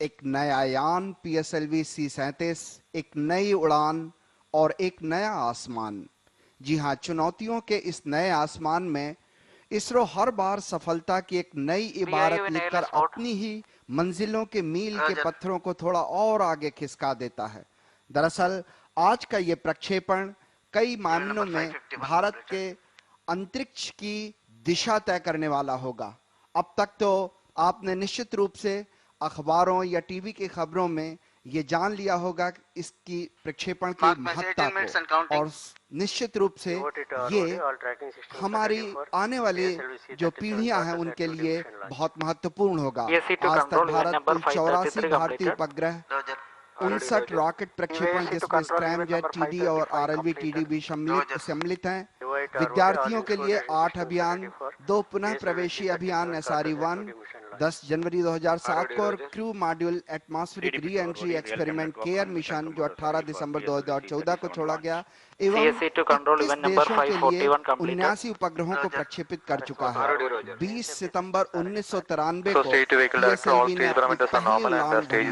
एक नया यान PSLV C-37, एक नई उड़ान और एक नया आसमान। जी हां, चुनौतियों के इस नए आसमान में इसरो हर बार सफलता की एक नई इबारत लिखकर अपनी ही मंजिलों के मील के पत्थरों को थोड़ा और आगे खिसका देता है। दरअसल आज का ये प्रक्षेपण कई मायनों में भारत के अंतरिक्ष की दिशा तय करने वाला होगा। अब तक तो आपने निश्चित रूप से अखबारों या टीवी की खबरों में ये जान लिया होगा कि इसकी प्रक्षेपण की महत्ता को, और निश्चित रूप से ये हमारी आने वाली जो पीढ़ियां हैं उनके लिए बहुत महत्वपूर्ण होगा। आज तक भारत कुल 84 भारतीय उपग्रह, 59 रॉकेट प्रक्षेपण जिसमें स्क्रैमजेट TD और RLV TD सम्मिलित हैं। विद्यार्थियों के लिए 8 अभियान, 2 पुनः प्रवेशी अभियान SRE-1 10 जनवरी 2007 को, और crew module atmospheric re entry experiment care mission जो 18 दिसंबर 2014 को छोड़ा गया, एवं 21 देशों के लिए 79 उपग्रहों को प्रक्षेपित कर चुका है। 20 सितंबर 1993 को PSLV ने अपनी पहली लॉन्च भरी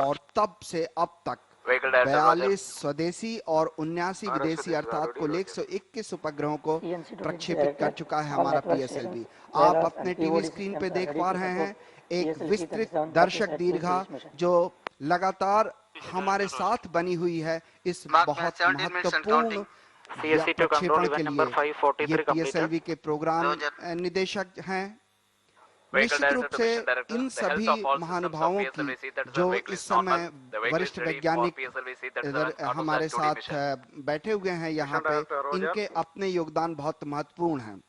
और तब से अब तक 42 स्वदेशी और 79 विदेशी अर्थात कुल 121 उपग्रहों को प्रक्षेपित कर चुका है हमारा PSLV। आप अपने टीवी स्क्रीन पे देख पा रहे हैं एक विस्तृत दर्शक दीर्घा जो लगातार हमारे साथ बनी हुई है इस बहुत महत्वपूर्ण प्रक्षेपण के लिए। ये PSLV के प्रोग्राम निदेशक हैं। निश्चित रूप से इन सभी महानुभावों की जो इस समय वरिष्ठ वैज्ञानिक इधर हमारे साथ बैठे हुए हैं यहाँ पे, इनके अपने योगदान बहुत महत्वपूर्ण हैं।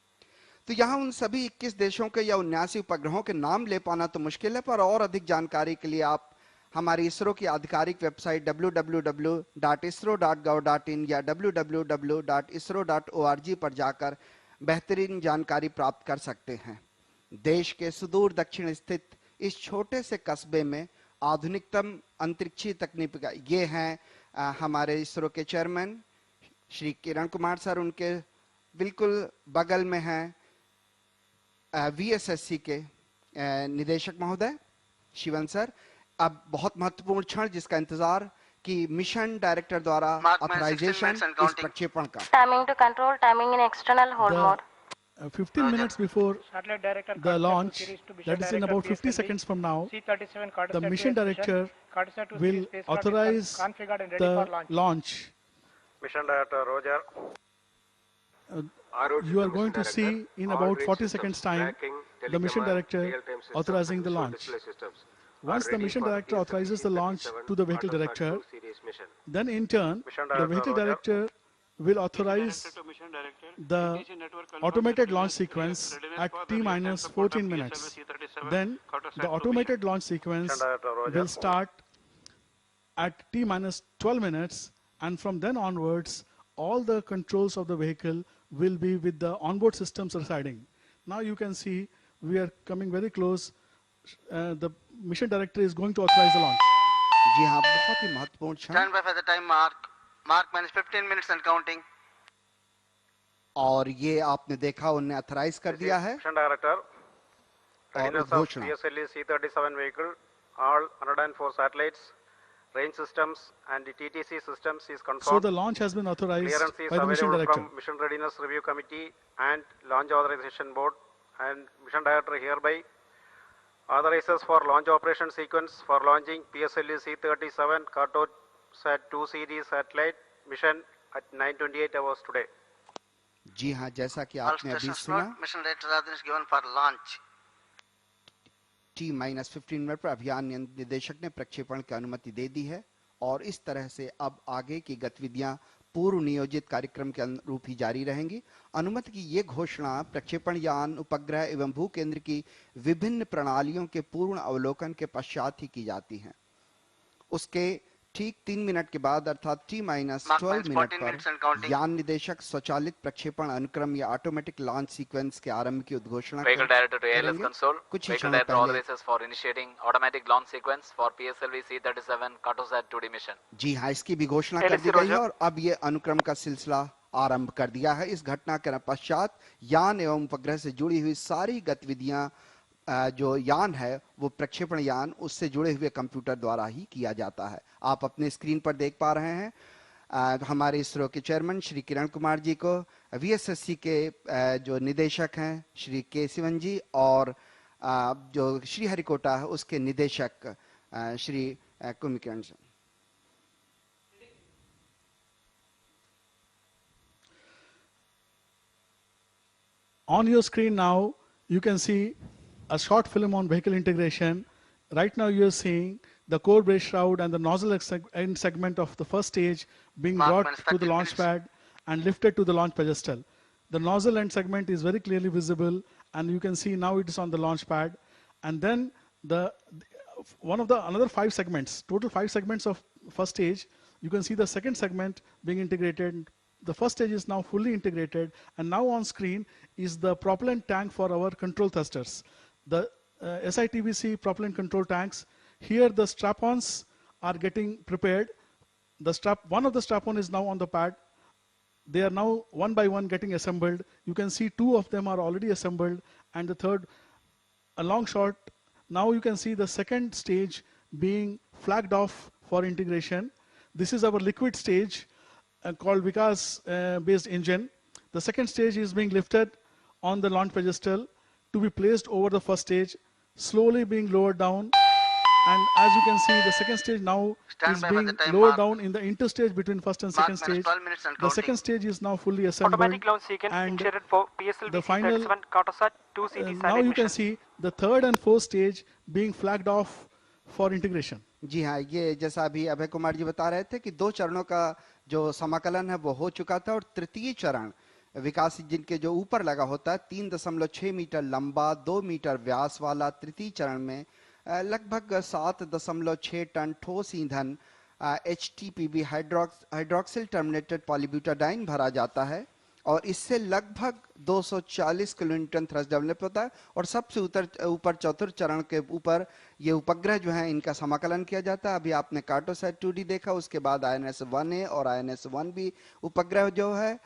तो यहाँ उन सभी 21 देशों के या 79 उपग्रहों के नाम ले पाना तो मुश्किल है, पर और अधिक जानकारी के लिए आप हमारी इसरो की आधिकारिक वेबसाइट www.isro.gov.in या www.isro.org पर जाकर बेहतरीन जानकारी प्राप्त कर सकते हैं। देश के सुदूर दक्षिण स्थित इस छोटे से कस्बे में आधुनिकतम अंतरिक्षीय तकनीक का ये हैं हमारे इसरो के चेयरमैन श्री किरण कुमार सर, उनके बिल्कुल बगल में हैं VSSC के निदेशक महोदय शिवन सर। अब बहुत महत्वपूर्ण क्षण जिसका इंतजार कि मिशन डायरेक्टर द्वारा ऑथराइजेशन इस प्रक्षेपण का। Timing to control, timing in external hold mode. 15 minutes before the launch, that is in about 50 seconds from now, the mission director will authorize the launch. Mission Director Roger. You are going to see in about 40 seconds time the mission director authorizing the launch. Once the mission director authorizes the launch to the vehicle director, then in turn the vehicle director will authorize the automated launch sequence at T-minus 14 minutes. Then the automated launch sequence will start at T-minus 12 minutes, and from then onwards all the controls of the vehicle will be with the onboard systems residing. Now you can see we are coming very close. The mission director is going to authorize the launch. जी हाँ, बहुत ही महत्वपूर्ण क्षण। Stand by for the time mark. Mark minus 15 minutes and counting. और ये आपने देखा उन्हें authorise कर दिया है। Mission Director. और घोषणा। PSLV C-37 vehicle, all 104 satellites, range systems and the TTC systems is confirmed. So the launch has been authorized Clearance is by the mission available director. from Mission Readiness Review Committee and Launch Authorization Board, and Mission Director hereby authorizes for launch operation sequence for launching PSLV C-37 Cartosat 2 series satellite mission at 9:28 hours today. जी हाँ, जैसा कि All आपने अभी stations सुना, note, Mission Director authorization is given for launch. T-15 minute पर अभियान निदेशक ने प्रक्षेपण की अनुमति दे दी है, और इस तरह से अब आगे की गतिविधियां पूर्व नियोजित कार्यक्रम के अनुरूप ही जारी रहेंगी। अनुमति की ये घोषणा प्रक्षेपण यान, उपग्रह एवं भू केंद्र की विभिन्न प्रणालियों के पूर्ण अवलोकन के पश्चात ही की जाती है। उसके ठीक 3 मिनट के बाद अर्थात T-12 मिनट पर यान निदेशक स्वचालित प्रक्षेपण अनुक्रम या ऑटोमेटिक लॉन्च सीक्वेंस के आरंभ की उद्घोषणा करेंगे। कुछ ही क्षण पहले for initiating automatic launch sequence for PSLV C-37 Cartosat 2D mission. जी हाँ, इसकी भी घोषणा कर दी गई है और अब ये अनुक्रम का सिलसिला आरंभ कर दिया है। इस घटना के पश्चात यान एवं उपग्रह से जुड़ी हुई सारी गतिविधियां जो यान है वो प्रक्षेपण यान उससे जुड़े हुए कंप्यूटर द्वारा ही किया जाता है। आप अपने स्क्रीन पर देख पा रहे हैं हमारे इसरो के चेयरमैन श्री किरण कुमार जी को, वीएसएससी के जो निदेशक हैं श्री के सिवन जी, और जो श्रीहरिकोटा है उसके निदेशक श्री कुमिकिरण जी। On your screen now, you can see a short film on vehicle integration. Right now you are seeing the core brace shroud and the nozzle end segment of the first stage being brought to the launch pad and lifted to the launch pedestal. The nozzle end segment is very clearly visible, and you can see now it is on the launch pad. And then another 5 segments, total 5 segments of first stage. You can see the second segment being integrated. The first stage is now fully integrated, and now on screen is the propellant tank for our control thrusters. The SITBC propellant control tanks. Here the strap-ons are getting prepared. One of the strap-on is now on the pad. They are now one by one getting assembled. You can see 2 of them are already assembled, and the third, a long shot. Now you can see the second stage being flagged off for integration. This is our liquid stage called Vikas based engine. The second stage is being lifted on the launch pedestal to be placed over the first stage, slowly being lowered down. And as you can see, the second stage now is being lowered down in the interstage between first and second stage. The second stage is now fully assembled. Automatic launch sequence initiated for PSLV the final, C37 Cartosat 2CT now you can see the third and fourth stage being flagged off for integration. जी हाँ, ये जैसा अभी अभय कुमार जी बता रहे थे कि 2 चरणों का जो समाकलन है वो हो चुका था, और तृतीय चरण विकास इंजन के जो ऊपर लगा होता है 3.6 मीटर लंबा 2 मीटर व्यास वाला तृतीय चरण में लगभग 7.6 टन ठोस ईंधन HTPB हाइड्रोक्सिल टर्मिनेटेड पॉलीब्यूटाडाइन भरा जाता है, और इससे लगभग 240 किलोन्यूटन थ्रस्ट डेवलप होता है। और सबसे ऊपर चतुर्थ चरण के ऊपर ये उपग्रह जो है इनका समाकलन किया जाता है। अभी आपने कार्टोसैट 2D देखा, उसके बाद INS-1A और INS-1B उपग्रह जो है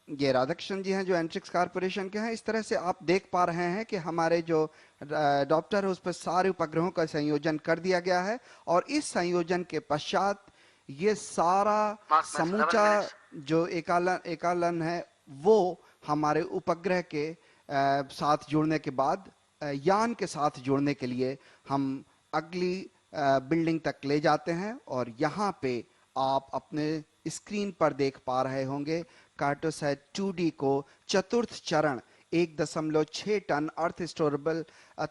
ये राधाकृष्णन जी हैं जो एंट्रिक्स कारपोरेशन के हैं। इस तरह से आप देख पा रहे हैं कि हमारे जो अडॉप्टर है उस पर सारे उपग्रहों का संयोजन कर दिया गया है, और इस संयोजन के पश्चात ये सारा समूचा जो एकालन है वो हमारे उपग्रह के साथ जुड़ने के बाद यान के साथ जोड़ने के लिए हम अगली बिल्डिंग तक ले जाते हैं। और यहाँ पे आप अपने स्क्रीन पर देख पा रहे होंगे कार्टोसैट 2D को चतुर्थ चरण 1.6 टन अर्थ स्टोरेबल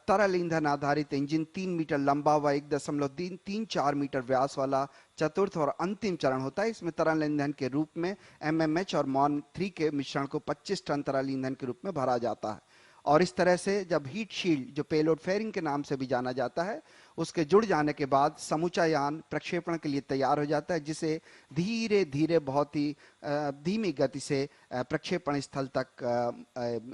तरल ईंधन आधारित इंजन 3 मीटर लंबा व 1.34 मीटर व्यास वाला चतुर्थ और अंतिम चरण होता है। इसमें तरल ईंधन के रूप में MMH और MON 3 के मिश्रण को 25 टन तरल ईंधन के रूप में भरा जाता है। और इस तरह से जब हीट शील्ड जो पेलोड फेयरिंग के नाम से भी जाना जाता है उसके जुड़ जाने के बाद समूचा यान प्रक्षेपण के लिए तैयार हो जाता है, जिसे धीरे धीरे बहुत ही धीमी गति से प्रक्षेपण स्थल तक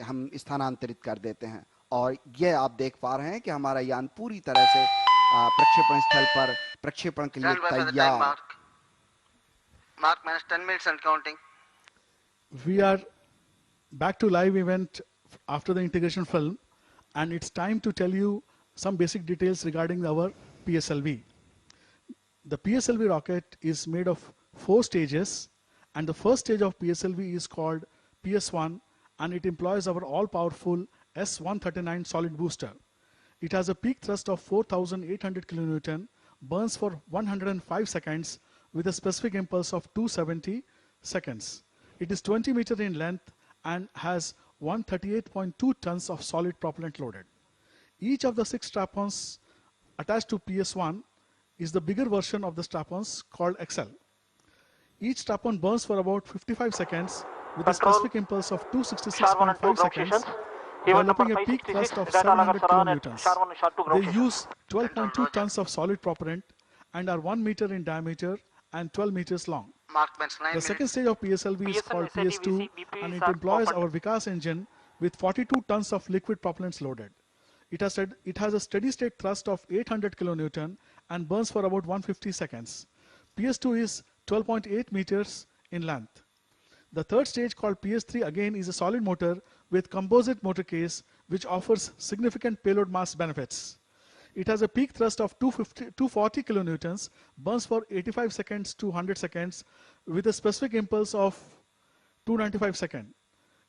हम स्थानांतरित कर देते हैं। और ये आप देख पा रहे हैं कि हमारा यान पूरी तरह से प्रक्षेपण स्थल पर प्रक्षेपण के लिए तैयार। Mark minus 10 minutes and counting. We are back to live event after the integration film, and it's time to tell you some basic details regarding our PSLV. The PSLV rocket is made of 4 stages, and the first stage of PSLV is called PS1, and it employs our all-powerful S139 solid booster. It has a peak thrust of 4,800 kilonewton, burns for 105 seconds with a specific impulse of 270 seconds. It is 20 meters in length and has 138.2 tons of solid propellant loaded. Each of the 6 strap-ons attached to PS1 is the bigger version of the strap-ons called XL. Each strap-on burns for about 55 seconds with a specific impulse of 266.5 seconds, developing a peak thrust of 700 kilonewtons. They use 12.2 tons of solid propellant and are 1 meter in diameter and 12 meters long. The second stage of PSLV is called PS2, and it employs our Vikas engine with 42 tons of liquid propellants loaded. It has a steady state thrust of 800 kilonewton and burns for about 150 seconds. PS2 is 12.8 meters in length. The third stage called PS3 again is a solid motor with composite motor case which offers significant payload mass benefits. It has a peak thrust of 240 kilonewtons, burns for 85 seconds to 100 seconds with a specific impulse of 295 seconds.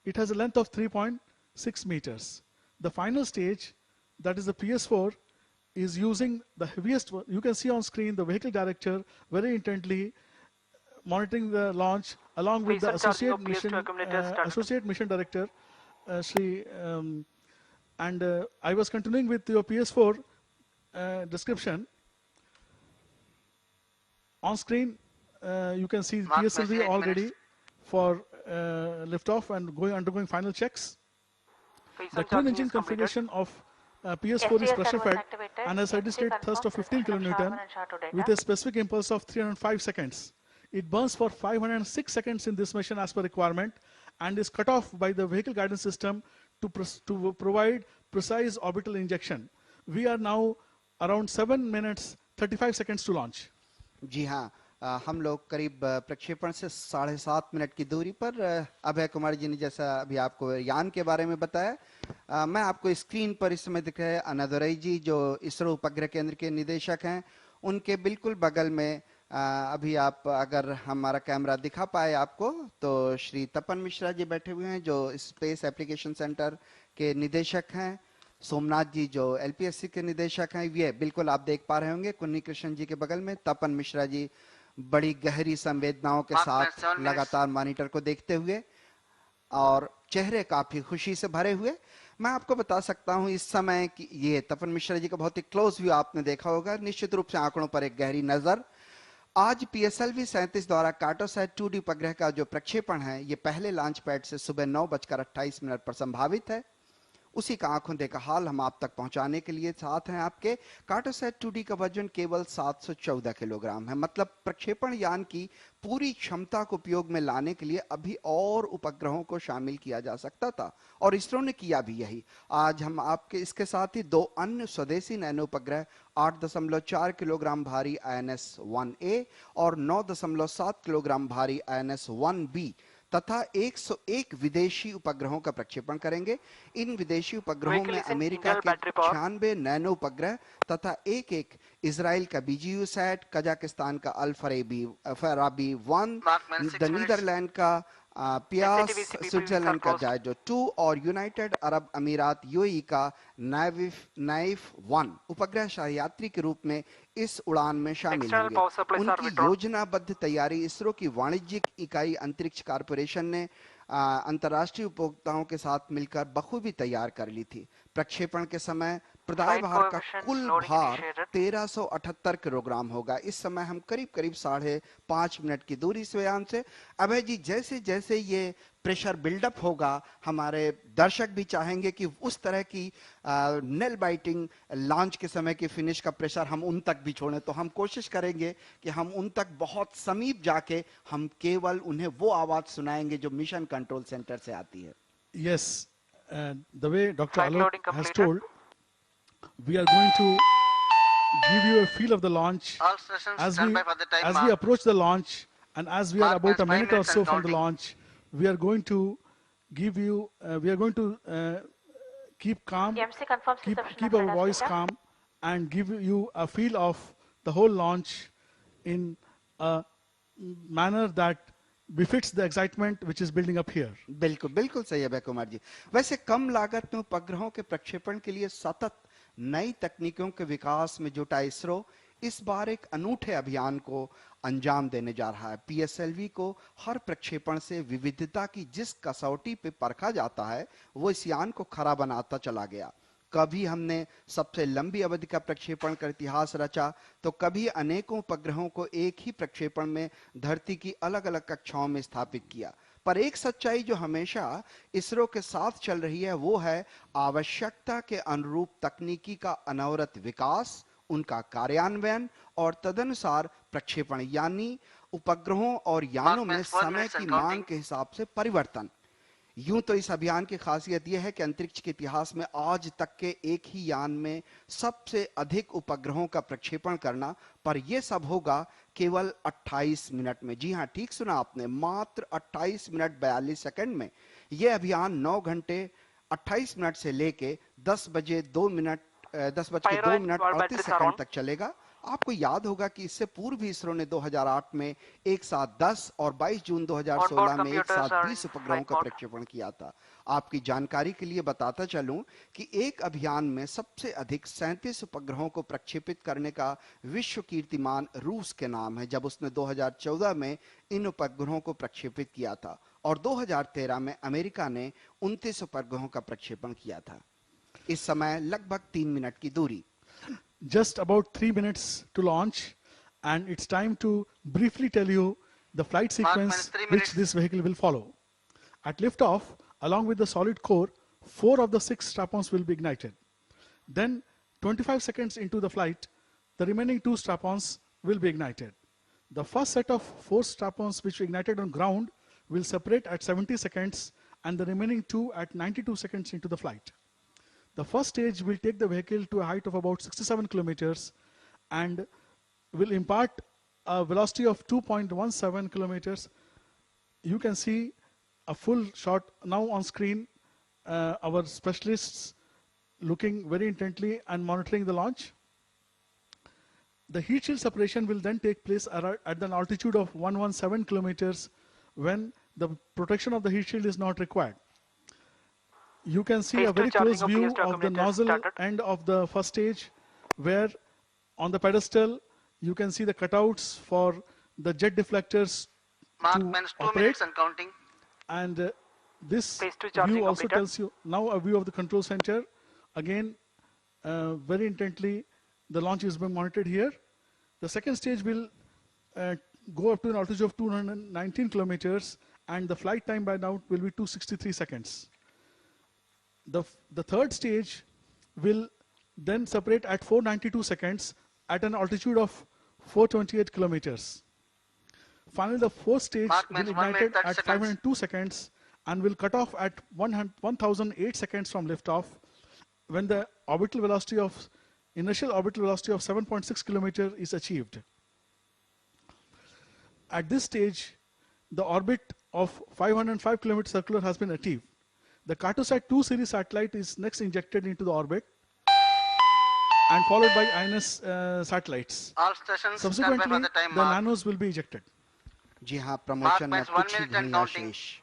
It has a length of 3.6 meters. The final stage, that is the PS4, is using the heaviest one. You can see on screen the vehicle director very intently monitoring the launch along with Please the start charging associate your PS2 accumulators. Start. associate mission director, Sri. I was continuing with your PS4 description. On screen, you can see Mark PSLV message, 8 all ready minutes. for liftoff and undergoing final checks. Please The on twin charging engine is completed. configuration of PS4 is STS pressure servos fed activated. and has steady state MC thrust of confirms 15 reception of kilonewton SHA-1 and SHA-2 data. with a specific impulse of 305 seconds. It burns for 506 seconds in this mission as per requirement and is cut off by the vehicle guidance system to provide precise orbital injection. We are now around 7 minutes 35 seconds to launch. जी हाँ, हम लोग करीब प्रक्षेपण से 7.5 minute की दूरी पर अभय कुमार जी ने जैसा अभी आपको यान के बारे में बताया। मैं आपको स्क्रीन पर इस समय दिख रहे हैं अनादुरई जी जो इसरो उपग्रह केंद्र के निदेशक हैं। उनके बिल्कुल बगल में अभी आप अगर हमारा कैमरा दिखा पाए आपको तो श्री तपन मिश्रा जी बैठे हुए हैं जो स्पेस एप्लीकेशन सेंटर के निदेशक हैं। सोमनाथ जी जो एलपीएससी के निदेशक हैं, ये बिल्कुल आप देख पा रहे होंगे कुन्नी कृष्ण जी के बगल में तपन मिश्रा जी बड़ी गहरी संवेदनाओं के साथ लगातार मॉनिटर को देखते हुए और चेहरे काफी खुशी से भरे हुए। मैं आपको बता सकता हूं इस समय कि ये तपन मिश्रा जी का बहुत ही क्लोज व्यू आपने देखा होगा, निश्चित रूप से आंकड़ों पर एक गहरी नजर। आज PSLV 37 द्वारा कार्टोसैट 2D उपग्रह का जो प्रक्षेपण है ये पहले लॉन्च पैड से सुबह 9:28 पर संभावित है। उसी का आंखों देखा हाल हम आप तक पहुंचाने के लिए साथ हैं आपके। कार्टोसैट 2D का वजन केवल 714 किलोग्राम है, मतलब प्रक्षेपण यान की पूरी क्षमता को उपयोग में लाने के लिए अभी और उपग्रहों को शामिल किया जा सकता था और इसरो ने किया भी यही। आज हम आपके इसके साथ ही 2 अन्य स्वदेशी नैनो उपग्रह 8.4 किलोग्राम भारी INS-1A और 9.7 किलोग्राम भारी INS-1B तथा 101 विदेशी उपग्रहों का प्रक्षेपण करेंगे। इन विदेशी उपग्रहों में अमेरिका के 96 नैनो उपग्रह तथा एक इजराइल का BGU सैट, कजाकिस्तान का अल-फराबी 1, नीदरलैंड का पियास, स्विट्जरलैंड का जायजो 2 और यूनाइटेड अरब अमीरात UAE का नाइफ 1 उपग्रह सहयात्री के रूप में इस उड़ान में शामिल होंगे। उनकी योजनाबद्ध तैयारी इसरो की वाणिज्यिक इकाई अंतरिक्ष कॉर्पोरेशन ने अंतर्राष्ट्रीय उपभोक्ताओं के साथ मिलकर बखूबी तैयार कर ली थी। प्रक्षेपण के समय प्रदाय भार का कुल भार 1378 किलोग्राम होगा। इस समय हम करीब 5.5 मिनट की दूरी से यान से। अभय जी, जैसे जैसे ये प्रेशर बिल्डअप होगा हमारे दर्शक भी चाहेंगे कि उस तरह की नेल बाइटिंग लॉन्च के समय की फिनिश का प्रेशर हम उन तक भी छोड़ें, तो हम कोशिश करेंगे कि हम उन तक बहुत समीप जाके हम केवल उन्हें वो आवाज सुनाएंगे जो मिशन कंट्रोल सेंटर से आती है। Yes, the way Dr. Alok has told, we are going to give you a feel of the launch as we approach the launch, and as we are about a minute or so from the launch, we are going to give you, keep calm, EMC confirms keep reception of our radar voice data. calm, and give you a feel of the whole launch in a manner that befits the excitement which is building up here. बिल्कुल बिल्कुल सही है अभय कुमार जी। वैसे कम लागत में उपग्रहों के प्रक्षेपण के लिए सतत नई तकनीकों के विकास में जुटा इसरो इस बार एक अनूठे अभियान को अंजाम देने जा रहा है। PSLV को हर प्रक्षेपण से विविधता की जिस कसौटी पे परखा जाता है वो इस यान को खरा बनाता चला गया। कभी हमने सबसे लंबी अवधि का प्रक्षेपण का इतिहास रचा तो कभी अनेकों उपग्रहों को एक ही प्रक्षेपण में धरती की अलग अलग कक्षाओं में स्थापित किया। पर एक सच्चाई जो हमेशा इसरो के साथ चल रही है वो है आवश्यकता के अनुरूप तकनीकी का अनवरत विकास, उनका कार्यान्वयन और तदनुसार प्रक्षेपण, यानी उपग्रहों और यानों में समय की मांग के हिसाब से परिवर्तन। यूं तो इस अभियान की खासियत यह है कि अंतरिक्ष के इतिहास में आज तक के एक ही यान में सबसे अधिक उपग्रहों का प्रक्षेपण करना, पर यह सब होगा केवल 28 मिनट में। जी हां, ठीक सुना आपने, मात्र 28 मिनट 42 सेकंड में। यह अभियान 9 घंटे 28 मिनट से लेके 10 बजे 2 मिनट 10 बज के Pyro 2 and minute ball 38 batteries are second on. तक चलेगा। आपको याद होगा कि इससे पूर्व भी इसरो ने 2008 में एक साथ 10 और 22 जून 2016 Onboard में एक computers साथ are 20 in उपग्रहों flight का mode. प्रक्षेपण किया था। आपकी जानकारी के लिए बताता चलूं कि एक अभियान में सबसे अधिक 37 उपग्रहों को प्रक्षेपित करने का विश्व कीर्तिमान रूस के नाम है, जब उसने 2014 में इन उपग्रहों को प्रक्षेपित किया था और 2013 में अमेरिका ने 29 उपग्रहों का प्रक्षेपण किया था। इस समय लगभग 3 मिनट की दूरी। Just about 3 minutes to launch, and it's time to briefly tell you the flight Mark, sequence minus 3 which minutes. this vehicle will follow. At liftoff, along with the solid core, 4 of the 6 strap-ons will be ignited. Then 25 seconds into the flight, the remaining 2 strap-ons will be ignited. The first set of 4 strap-ons which were ignited on ground will separate at 70 seconds and the remaining 2 at 92 seconds into the flight. The first stage will take the vehicle to a height of about 67 kilometers and will impart a velocity of 2.17 kilometers. You can see a full shot now on screen, our specialists looking very intently and monitoring the launch. The heat shield separation will then take place at an altitude of 117 kilometers when the protection of the heat shield is not required. You can see Phase a two very charging close of view PS2 of the accumulator nozzle started. end of the first stage, where on the pedestal you can see the cutouts for the jet deflectors Mark, to minus 2 operate. minutes and counting. And this Phase two charging view also completed. tells you now a view of the control center. Again, very intently, the launch is being monitored here. The second stage will go up to an altitude of 219 kilometers, and the flight time by now will be 263 seconds. The third stage will then separate at 492 seconds at an altitude of 428 kilometers. Finally, the fourth stage Mark, will minus 1 ignite minute, 30 at seconds. 502 seconds and will cut off at 1008 seconds from liftoff, when the initial orbital velocity of 7.6 kilometers is achieved. At this stage, the orbit of 505 kilometers circular has been achieved. The Cartosat 2 series satellite is next injected into the orbit and followed by INS satellites. All stations stand by Subsequently, for the time the mark. nanos will be ejected. जी हाँ, promotion में minus 1 कुछ ही minute and घड़ियां counting. शेष।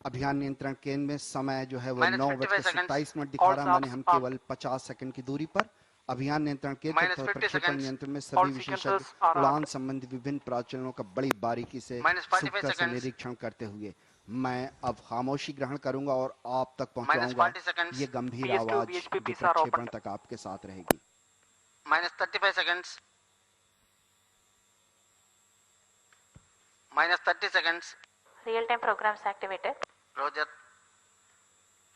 अभियान नियंत्रण केंद्र में समय जो है वो Minus 55 9:27 seconds. दिखा All रहा, माने subs हम up. केवल 50 सेकंड की दूरी पर। अभियान नियंत्रण केंद्र Minus तथा 50 प्रक्षेपण seconds. नियंत्रण में All सभी विशेषज्ञ sequences are उड़ान armed. संबंधी विभिन्न प्रचलनों का बड़ी बारीकी से Minus 45 सूक्ष्मता से seconds. निरीक्षण करते हुए मैं अब खामोशी ग्रहण करूंगा और आप तक Minus पहुंचाऊंगा 40 seconds. ये गंभीर PS2 आवाज VHP जो PSAR प्रक्षेपण opened. तक आपके साथ रहेगी। Minus 35 seconds. Minus 30 seconds. Real-time programs activated. Roger.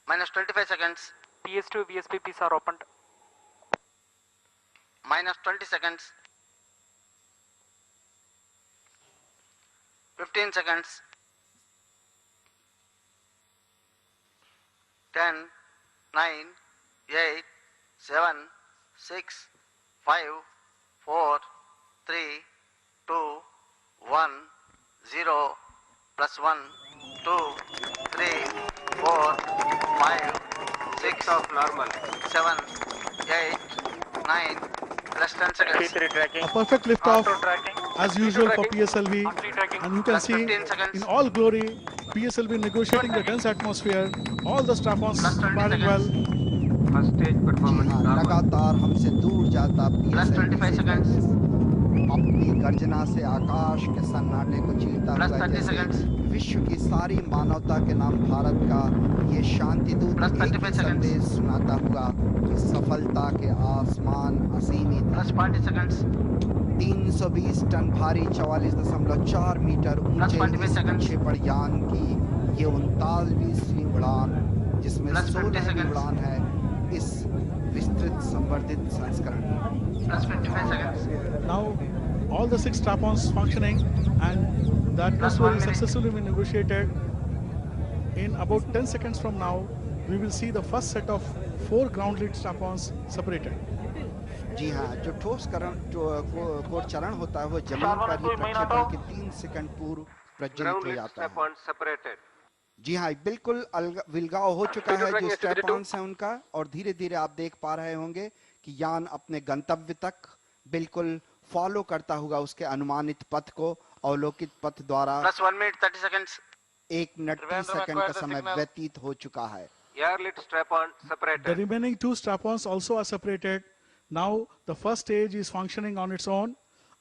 Minus 25 seconds. PS2 VSPPs are opened. Minus 20 seconds. 15 seconds. 10, 9, 8, 7, 6, 5, 4, 3, 2, 1, 0, plus 1, 2, 3, 4, 5, 6 of normal, 7, 8, 9, plus 10 seconds. P3 tracking. A perfect liftoff Auto tracking. as P2 usual for tracking. PSLV, Auto tracking. and you can Plus see 15 seconds. in all glory PSLV negotiating the dense atmosphere, all the strap-ons Plus 20 firing seconds. well. First stage ji performance हाँ, normal. लगातार हमसे दूर जाता Plus 25 seconds. अपनी गर्जना से आकाश के सन्नाटे को चीरता Plus हुआ 30 जैसे seconds. विश्व की सारी मानवता के नाम भारत का ये शांति दूत Plus एक ही 35 seconds. संदेश सुनाता हुआ कि सफलता के आसमान असीमित हैं। Plus 40 seconds. 320 टन भारी 44.4 मीटर Plus ऊंचे 45 इस seconds. प्रक्षेपण यान की ये 39वीं उड़ान, जिसमें Plus 50 16वीं seconds. उड़ान है इस विस्तृत संवर्धित संस्करण में। Plus 55 seconds. Now all the 6 strap-ons functioning, and the atmosphere 1 is minute. successfully been negotiated. In about 10 seconds from now, we will see the first set of 4 ground lead strap-ons separated. जी हाँ, जो ठोस core चरण होता है वो जमीन पर ही प्रक्षेपण के 3 सेकंड पूर्व प्रज्वलित हो Ground lit जाता है। strap-ons separated. जी हाँ, बिल्कुल विलगाव हो चुका है जो स्ट्रैप-ऑन्स हैं उनका, और धीरे धीरे आप देख पा रहे होंगे कि यान अपने गंतव्य तक बिल्कुल फॉलो करता हुआ उसके अनुमानित पथ को, अवलोकित पथ द्वारा Plus 1 minute 30 seconds. 1 minute 30 second का समय व्यतीत हो चुका है। Airlift strap-on The separated. remaining two strap-ons also are separated. Now the first stage is functioning on its own,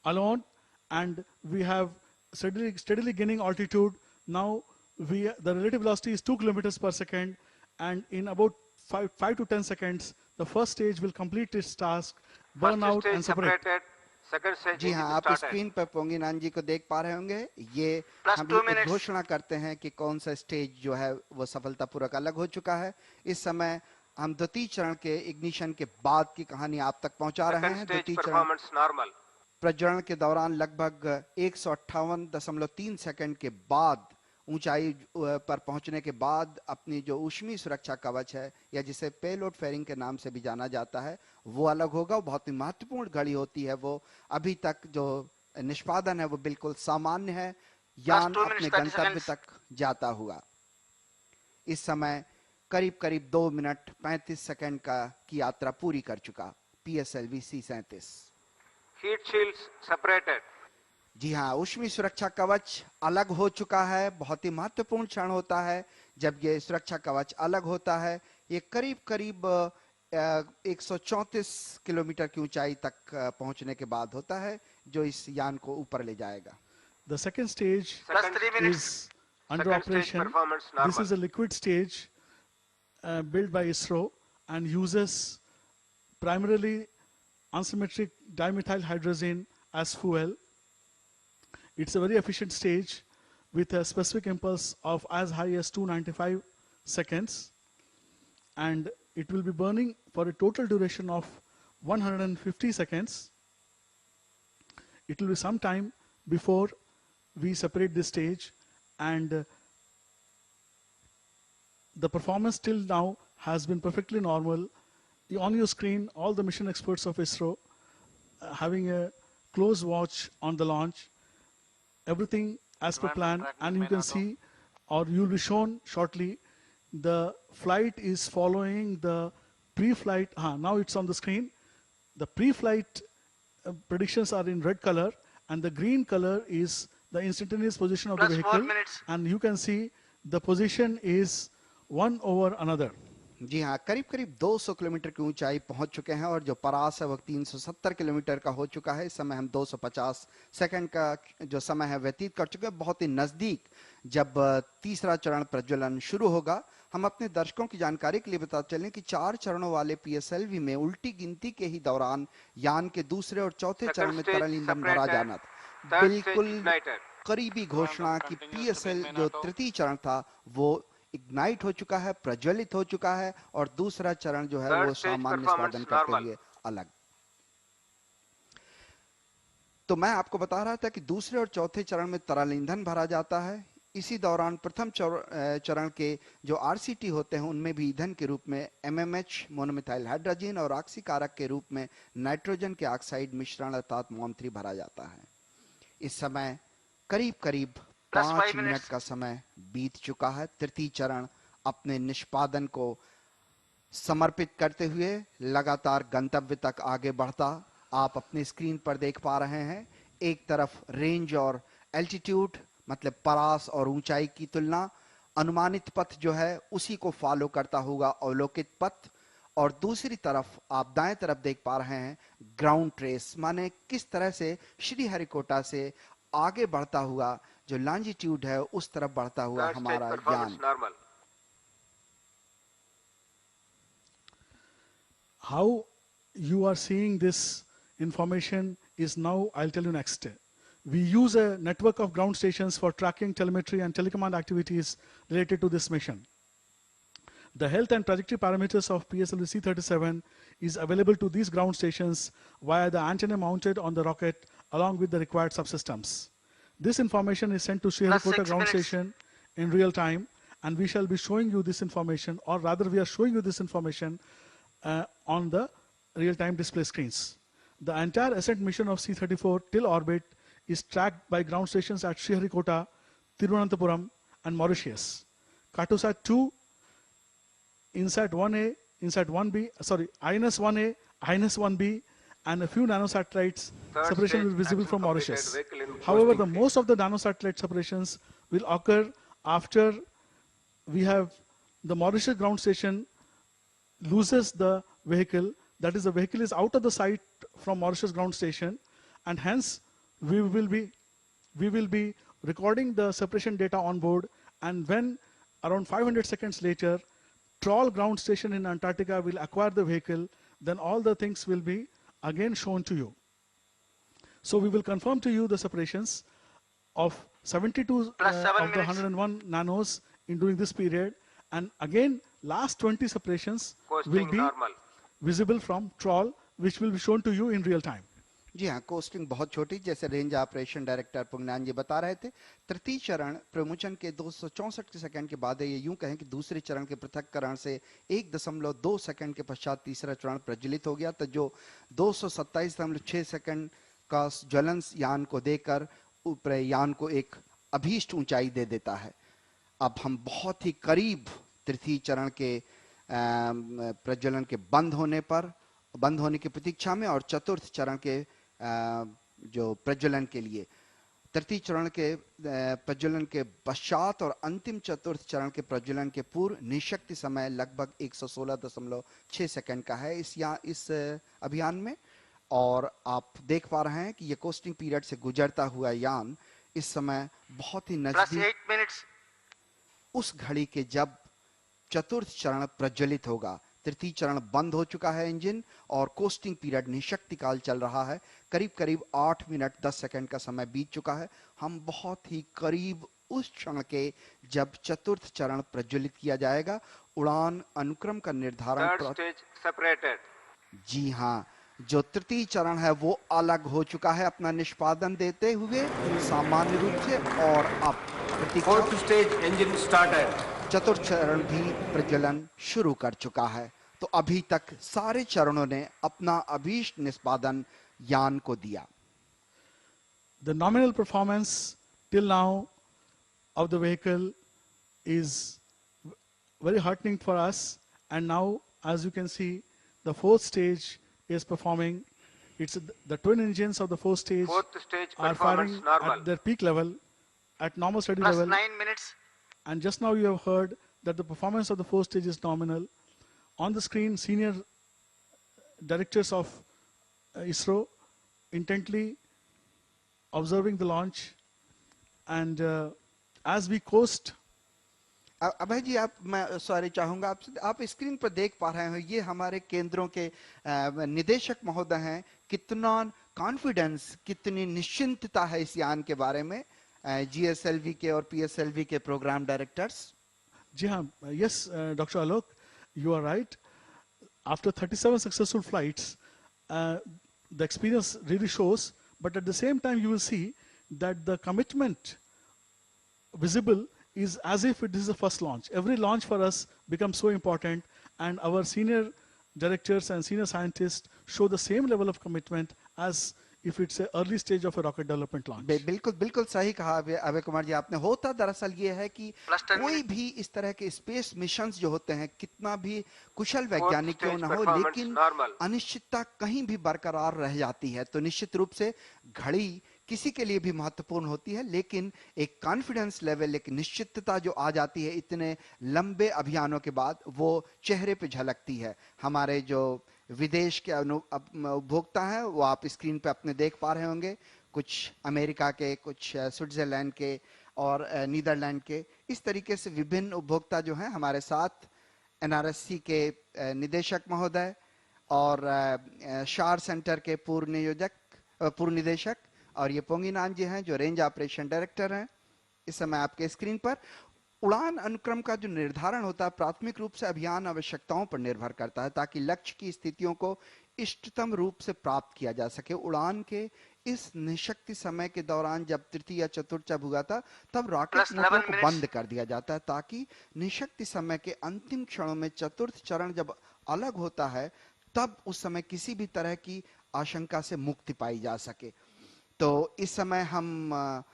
alone, and we have steadily gaining altitude. Now the relative velocity is 2 kilometers per second, and in about 5 to 10 seconds, the first stage will complete its task, burn First out stage and separate. separated. Second stage जी हाँ, engine आप started. Screen पर पोंगिनान जी को देख पा रहे होंगे। ये Plus हम 2 minutes. घोषणा करते हैं कि कौन सा स्टेज जो है वो सफलतापूर्वक अलग हो चुका है। इस समय हम द्वितीय चरण के इग्निशन के बाद की कहानी आप तक पहुंचा रहे Second हैं। stage द्वितीय चरण performance normal. प्रज्वलन के दौरान लगभग 158.3 सेकंड के बाद ऊंचाई पर पहुंचने के बाद अपनी जो ऊष्मीय सुरक्षा कवच है, या जिसे पेलोड फेयरिंग के नाम से भी जाना जाता है, वो अलग होगा। बहुत ही महत्वपूर्ण घड़ी होती है वो। अभी तक जो निष्पादन है वो बिल्कुल सामान्य है, यान 2 minutes अपने 30 गंतव्य seconds. तक जाता हुआ। इस समय करीब करीब 2 मिनट 35 सेकंड की यात्रा पूरी कर चुका PSLV C-37। Heat shields separated. जी हाँ, ऊष्मीय सुरक्षा कवच अलग हो चुका है। बहुत ही महत्वपूर्ण क्षण होता है जब ये सुरक्षा कवच अलग होता है। ये करीब करीब 134 किलोमीटर की ऊंचाई तक पहुंचने के बाद होता है, जो इस यान को ऊपर ले जाएगा। The second stage Plus 3 minutes. is under Second stage operation. performance This normal. is a liquid stage built by ISRO and uses primarily unsymmetric dimethyl hydrazine as fuel. It's a very efficient stage with a specific impulse of as high as 295 seconds, and it will be burning for a total duration of 150 seconds. It will be some time before we separate this stage, and the performance till now has been perfectly normal. On your screen, all the mission experts of ISRO having a close watch on the launch, everything as per plan, and you can see, or you'll be shown shortly, the flight is following the pre-flight. Now it's on the screen. The pre-flight predictions are in red color, and the green color is the instantaneous position of the Plus 4 vehicle, minutes. and you can see the position is one over another. जी हाँ, करीब करीब 200 kilometre की ऊंचाई पहुंच चुके हैं, और जो परास है वो 370 किलोमीटर का हो चुका है। इस समय हम 250 सेकंड का जो समय है व्यतीत कर चुके हैं। बहुत ही नजदीक जब तीसरा चरण प्रज्वलन शुरू होगा। हम अपने दर्शकों की जानकारी के लिए बता चलें कि 4 चरणों वाले PSLV में उल्टी गिनती के ही दौरान यान के दूसरे और चौथे चरण में तरल ईंधन भरा जाना था। बिल्कुल करीबी घोषणा कि PSL जो तृतीय चरण था वो इग्नाइट हो चुका है, प्रज्वलित हो चुका है, और दूसरा चरण जो है वो सामान्य निष्पादन करते हुए अलग। तो मैं आपको बता रहा था कि दूसरे और चौथे चरण में तरल ईंधन भरा जाता है। इसी दौरान प्रथम चरण के जो RCT होते हैं उनमें भी ईंधन के रूप में MMH मोनोमिथाइल हाइड्रोजन और ऑक्सीकारक के रूप में नाइट्रोजन के ऑक्साइड मिश्रण अर्थात MOM3 भरा जाता है। इस समय करीब करीब 5 मिनट का समय बीत चुका है। तृतीय चरण अपने निष्पादन को समर्पित करते हुए लगातार गंतव्य तक आगे बढ़ता आप अपनी स्क्रीन पर देख पा रहे हैं। एक तरफ रेंज और एल्टीट्यूड मतलब परास और ऊंचाई की तुलना, अनुमानित पथ जो है उसी को फॉलो करता होगा अवलोकित पथ, और दूसरी तरफ आप दाएं तरफ देख पा रहे हैं ग्राउंड ट्रेस, माने किस तरह से श्रीहरिकोटा से आगे बढ़ता हुआ जो लॉन्जिट्यूड है उस तरफ बढ़ता हुआ हमारा यान। How you are seeing this information is now, I'll tell you next. We use a network of ground stations for tracking telemetry and telecommand activities related to this mission. The health and trajectory parameters of PSLV C-37 is available to these ground stations via the antenna mounted on the rocket along with the required subsystems. This information is sent to Sriharikota ground station in real time, and we shall be showing you this information, or rather we are showing you this information on the real-time display screens. The entire ascent mission of C-34 till orbit is tracked by ground stations at Sriharikota, Thiruvananthapuram and Mauritius. Cartosat 2, INSAT 1A, INSAT 1B, sorry, INS 1A, INS 1B, and a few nanosatellites separation will be visible from Mauritius. However, the most of the nanosatellite separations will occur after we have the Mauritius ground station loses the vehicle, that is, the vehicle is out of the sight from Mauritius ground station, and hence we will be recording the separation data on board, and when around 500 seconds later Trawl ground station in Antarctica will acquire the vehicle, then all the things will be again shown to you. So we will confirm to you the separations of 72 Plus of 7 the minutes. 101 nanos in during this period, and again last 20 separations will Coasting be normal. visible from Trawl, which will be shown to you in real time. जी हाँ, costing बहुत छोटी, जैसे range operation director पुंगनान जी बता रहे थे। तृतीय चरण प्रमोचन के 264 सेकंड के बाद है, ये यूं कहें कि दूसरे चरण के पृथक्करण से 1.2 सेकंड के पश्चात तीसरा चरण प्रज्वलित हो गया, तो जो 227.6 सेकंड का ज्वलन यान को देकर यान को एक अभीष्ट ऊंचाई दे देता है। अब हम बहुत ही करीब तृतीय चरण के प्रज्वलन के बंद होने की प्रतीक्षा में और चतुर्थ चरण के जो प्रज्वलन के लिए, तृतीय चरण के प्रज्वलन के पश्चात और अंतिम चतुर्थ चरण के प्रज्वलन के पूर्व निशक्ति समय लगभग 116.6 सेकंड का है इस अभियान में। और आप देख पा रहे हैं कि ये कोस्टिंग पीरियड से गुजरता हुआ यान इस समय बहुत ही Plus नजदीक 8 minutes. उस घड़ी के जब चतुर्थ चरण प्रज्वलित होगा। तृतीय चरण बंद हो चुका है इंजन और कोस्टिंग पीरियड निशक्ति काल चल रहा है। करीब करीब 8 मिनट 10 सेकंड का समय बीत चुका है। हम बहुत ही करीब उस क्षण के जब चतुर्थ चरण प्रज्वलित किया जाएगा। उड़ान अनुक्रम का निर्धारण Third stage separated. जी हाँ, जो तृतीय चरण है वो अलग हो चुका है अपना निष्पादन देते हुए सामान्य रूप से, और अब Fourth stage engine started. चतुर्थ चरण भी प्रज्वलन शुरू कर चुका है। तो अभी तक सारे चरणों ने अपना अभीष्ट निष्पादन यान को दिया। The nominal performance till now of the vehicle is very heartening for us, and now as you can see the fourth stage is performing. It's the twin engines of the fourth stage Fourth stage are performance firing normal. at their peak level, at normal steady Plus level. 9 minutes. And just now you have heard that the performance of the fourth stage is nominal. On the screen, senior directors of ISRO intently observing the launch, and as we coast. अभय जी, मैं sorry चाहूंगा आपसे, आप screen पर देख पा रहे हो ये हमारे केंद्रों के निदेशक महोदय हैं। कितना कॉन्फिडेंस, कितनी निश्चिंतता है इस यान के बारे में, GSLV के और PSLV के प्रोग्राम डायरेक्टर्स। जी हाँ, yes, Dr. Alok, you are right. After 37 successful flights, the experience really shows, but at the same time you will see that the commitment visible is as if it is the first launch. Every launch for us becomes so important, and our senior directors and senior scientists show the same level of commitment as if it's an early stage of a rocket development launch. बिल्कुल सही कहा अभय कुमार जी आपने। होता दरअसल ये है कि Plus 10 कोई भी इस तरह के स्पेस मिशंस जो होते हैं, कितना भी कुशल वैज्ञानिक क्यों ना हो, लेकिन अनिश्चितता कहीं भी बरकरार रह जाती है। तो निश्चित रूप से घड़ी किसी के लिए भी महत्वपूर्ण होती है, लेकिन एक कॉन्फिडेंस लेवल, एक निश्चितता जो आ जाती है इतने लंबे अभियानों के बाद, वो चेहरे पे झलकती है। हमारे जो विदेश के उपभोक्ता हैं वो आप स्क्रीन पे अपने देख पा रहे होंगे, कुछ अमेरिका के, कुछ स्विट्जरलैंड के और नीदरलैंड के। इस तरीके से विभिन्न उपभोक्ता जो हैं हमारे साथ, NRSC के निदेशक महोदय और शार सेंटर के पूर्व निदेशक, और ये पोंगिनान जी हैं जो रेंज ऑपरेशन डायरेक्टर हैं। इस समय आपके स्क्रीन पर उड़ान अनुक्रम का जो निर्धारण होता है प्राथमिक रूप से अभियान आवश्यकताओं पर निर्भर करता है, ताकि लक्ष्य की स्थितियों को इष्टतम रूप से प्राप्त किया जा सके। उड़ान के इस निशक्ति समय के दौरान जब तृतीय या चतुर्थ जब हुआ था, तब रॉकेट मोटरों को बंद कर दिया जाता है, ताकि निशक्ति समय के अंतिम क्षणों में चतुर्थ चरण जब अलग होता है, तब उस समय किसी भी तरह की आशंका से मुक्ति पाई जा सके। तो इस समय हम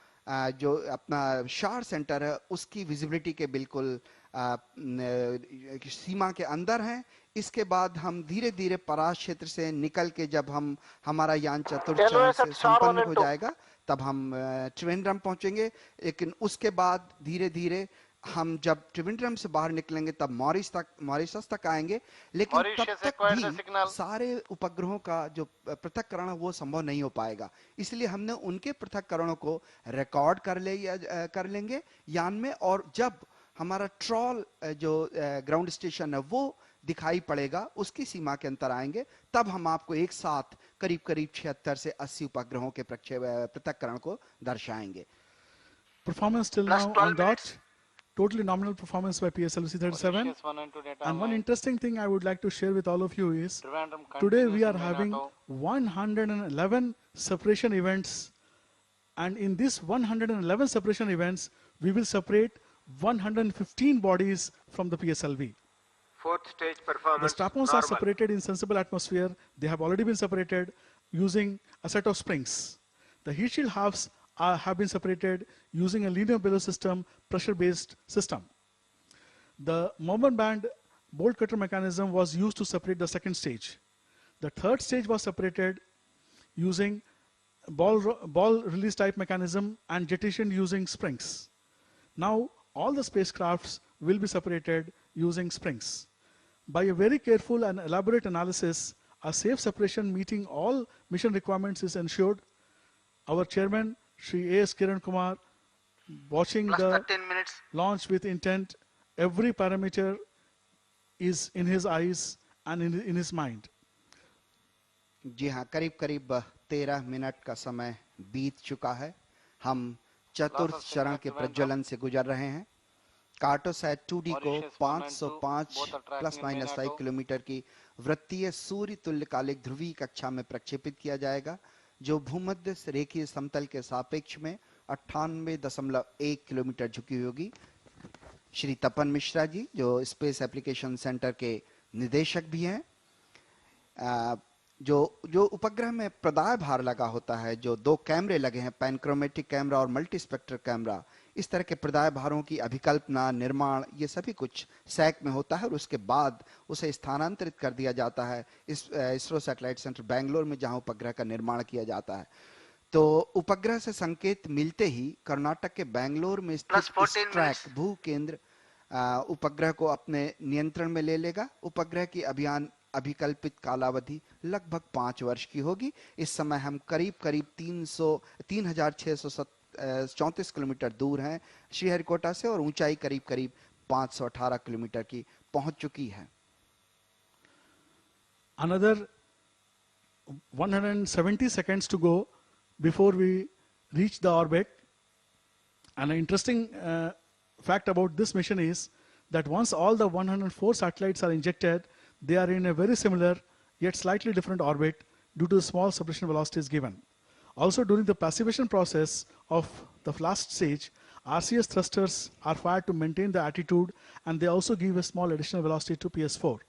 जो अपना शार सेंटर है उसकी विजिबिलिटी के बिल्कुल सीमा के अंदर हैं। इसके बाद हम धीरे धीरे परास क्षेत्र से निकल के जब हम हमारा यान चतुर्थ चरण से संपन्न हो जाएगा तब हम त्रिवेंद्रम पहुंचेंगे। लेकिन उसके बाद धीरे धीरे हम जब त्रिवेंद्रम से बाहर निकलेंगे तब मॉरिशस तक आएंगे। लेकिन तब तक भी सारे उपग्रहों का जो पृथक्करण वो संभव नहीं हो पाएगा, इसलिए हमने उनके पृथक्करणों को रिकॉर्ड कर लेंगे यान में। और जब हमारा ट्रॉल जो ग्राउंड स्टेशन है वो दिखाई पड़ेगा, उसकी सीमा के अंतर आएंगे, तब हम आपको एक साथ करीब करीब 76 से 80 उपग्रहों के पृथक्करण को दर्शाएंगे। Performance till now on dot. Totally nominal performance by PSLV C-37. And one interesting thing I would like to share with all of you is, today we are having 111 separation events, and in this 111 separation events, we will separate 115 bodies from the PSLV. Fourth stage performance. The strap-ons are separated in sensible atmosphere. They have already been separated using a set of springs. The heat shield halves have been separated using a linear bellow system, pressure-based system. The moment band bolt cutter mechanism was used to separate the second stage. The third stage was separated using ball release type mechanism and jettisoned using springs. Now all the spacecrafts will be separated using springs. By a very careful and elaborate analysis, a safe separation meeting all mission requirements is ensured. Our chairman, Shri A.S. Kiran Kumar, watching the launch with intent, every parameter is in his eyes and in his mind. जी हाँ, करीब करीब 13 minute का समय बीत चुका है। हम चतुर्थ चरण के प्रज्वलन से गुजर रहे हैं। कार्टोसैट 2D को 505 प्लस माइनस 5 किलोमीटर की वृत्तीय सूर्य तुल्यकालिक ध्रुवीय कक्षा में प्रक्षेपित किया जाएगा, जो भूमध्य रेखीय समतल के सापेक्ष में 98.1 किलोमीटर झुकी हुई होगी। श्री तपन मिश्रा जी, जो स्पेस एप्लीकेशन सेंटर के निदेशक भी हैं, जो उपग्रह में प्रदाय भार लगा होता है, जो 2 कैमरे लगे हैं, पैनक्रोमेटिक कैमरा और मल्टीस्पेक्ट्रल कैमरा, इस तरह के प्रदाय भारों की अभिकल्पना, निर्माण, ये सभी कुछ सैक में होता है और उसके बाद उसे स्थानांतरित कर दिया जाता है इसरो सैटेलाइट सेंटर बेंगलोर में, जहां उपग्रह का निर्माण किया जाता है। तो उपग्रह से संकेत मिलते ही कर्नाटक के बेंगलोर में स्थित स्ट्रैक भू केंद्र उपग्रह को अपने नियंत्रण में ले लेगा। उपग्रह की अभिकल्पित कालावधि लगभग 5 वर्ष की होगी। इस समय हम करीब करीब 3634 किलोमीटर दूर हैं श्रीहरिकोटा से, और ऊंचाई करीब करीब 518 किलोमीटर की पहुंच चुकी है। Another 170 seconds to go before we reach the orbit. And an interesting fact about this mission is that once all the 104 satellites are injected, they are in a very similar yet slightly different orbit due to the small separation velocities given. Also, during the passivation process of the last stage, RCS thrusters are fired to maintain the attitude, and they also give a small additional velocity to PS4.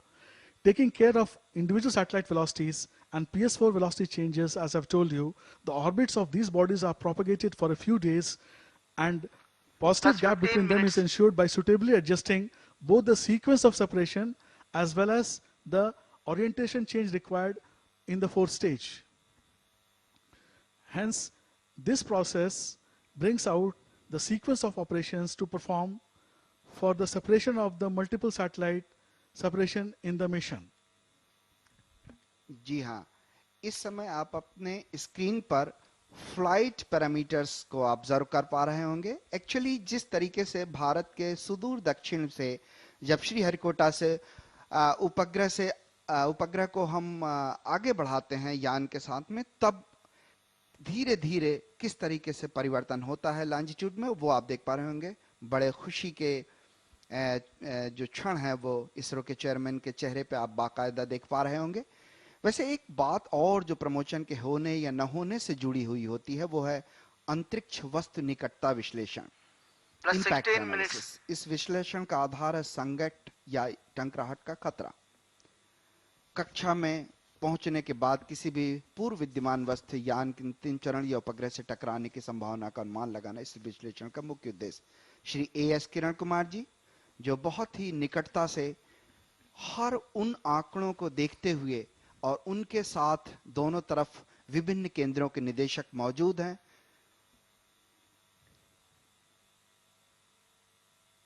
Taking care of individual satellite velocities and PS4 velocity changes, as I've told you, the orbits of these bodies are propagated for a few days, and positive gap between them is ensured by suitably adjusting both the sequence of separation as well as the orientation change required in the fourth stage. Hence, this process brings out the sequence of operations to perform for the separation of the multiple satellite separation in the mission. जी हाँ, इस समय आप अपने screen पर flight parameters को observe कर पा रहे होंगे। एक्चुअली जिस तरीके से भारत के सुदूर दक्षिण से जब श्रीहरिकोटा से उपग्रह को हम आगे बढ़ाते हैं यान के साथ में, तब धीरे धीरे किस तरीके से परिवर्तन होता है लॉन्जिट्यूड में, वो आप देख पा रहे होंगे। बड़े खुशी के जो क्षण है वो इसरो के चेयरमैन के चेहरे पे आप बाकायदा देख पा रहे होंगे। वैसे एक बात और जो प्रमोशन के होने या न होने से जुड़ी हुई होती है, वो है अंतरिक्ष वस्तु निकटता विश्लेषण, इम्पैक्ट एनालिसिस। इस विश्लेषण का आधार है संकट या टकराहट का खतरा। कक्षा में पहुंचने के बाद किसी भी पूर्व विद्यमान वस्तु यान के अंतिम चरण या उपग्रह से टकराने की संभावना का अनुमान लगाना इस विश्लेषण का मुख्य उद्देश्य। श्री A.S. किरण कुमार जी, जो बहुत ही निकटता से हर उन आंकड़ों को देखते हुए और उनके साथ दोनों तरफ विभिन्न केंद्रों के निदेशक मौजूद हैं।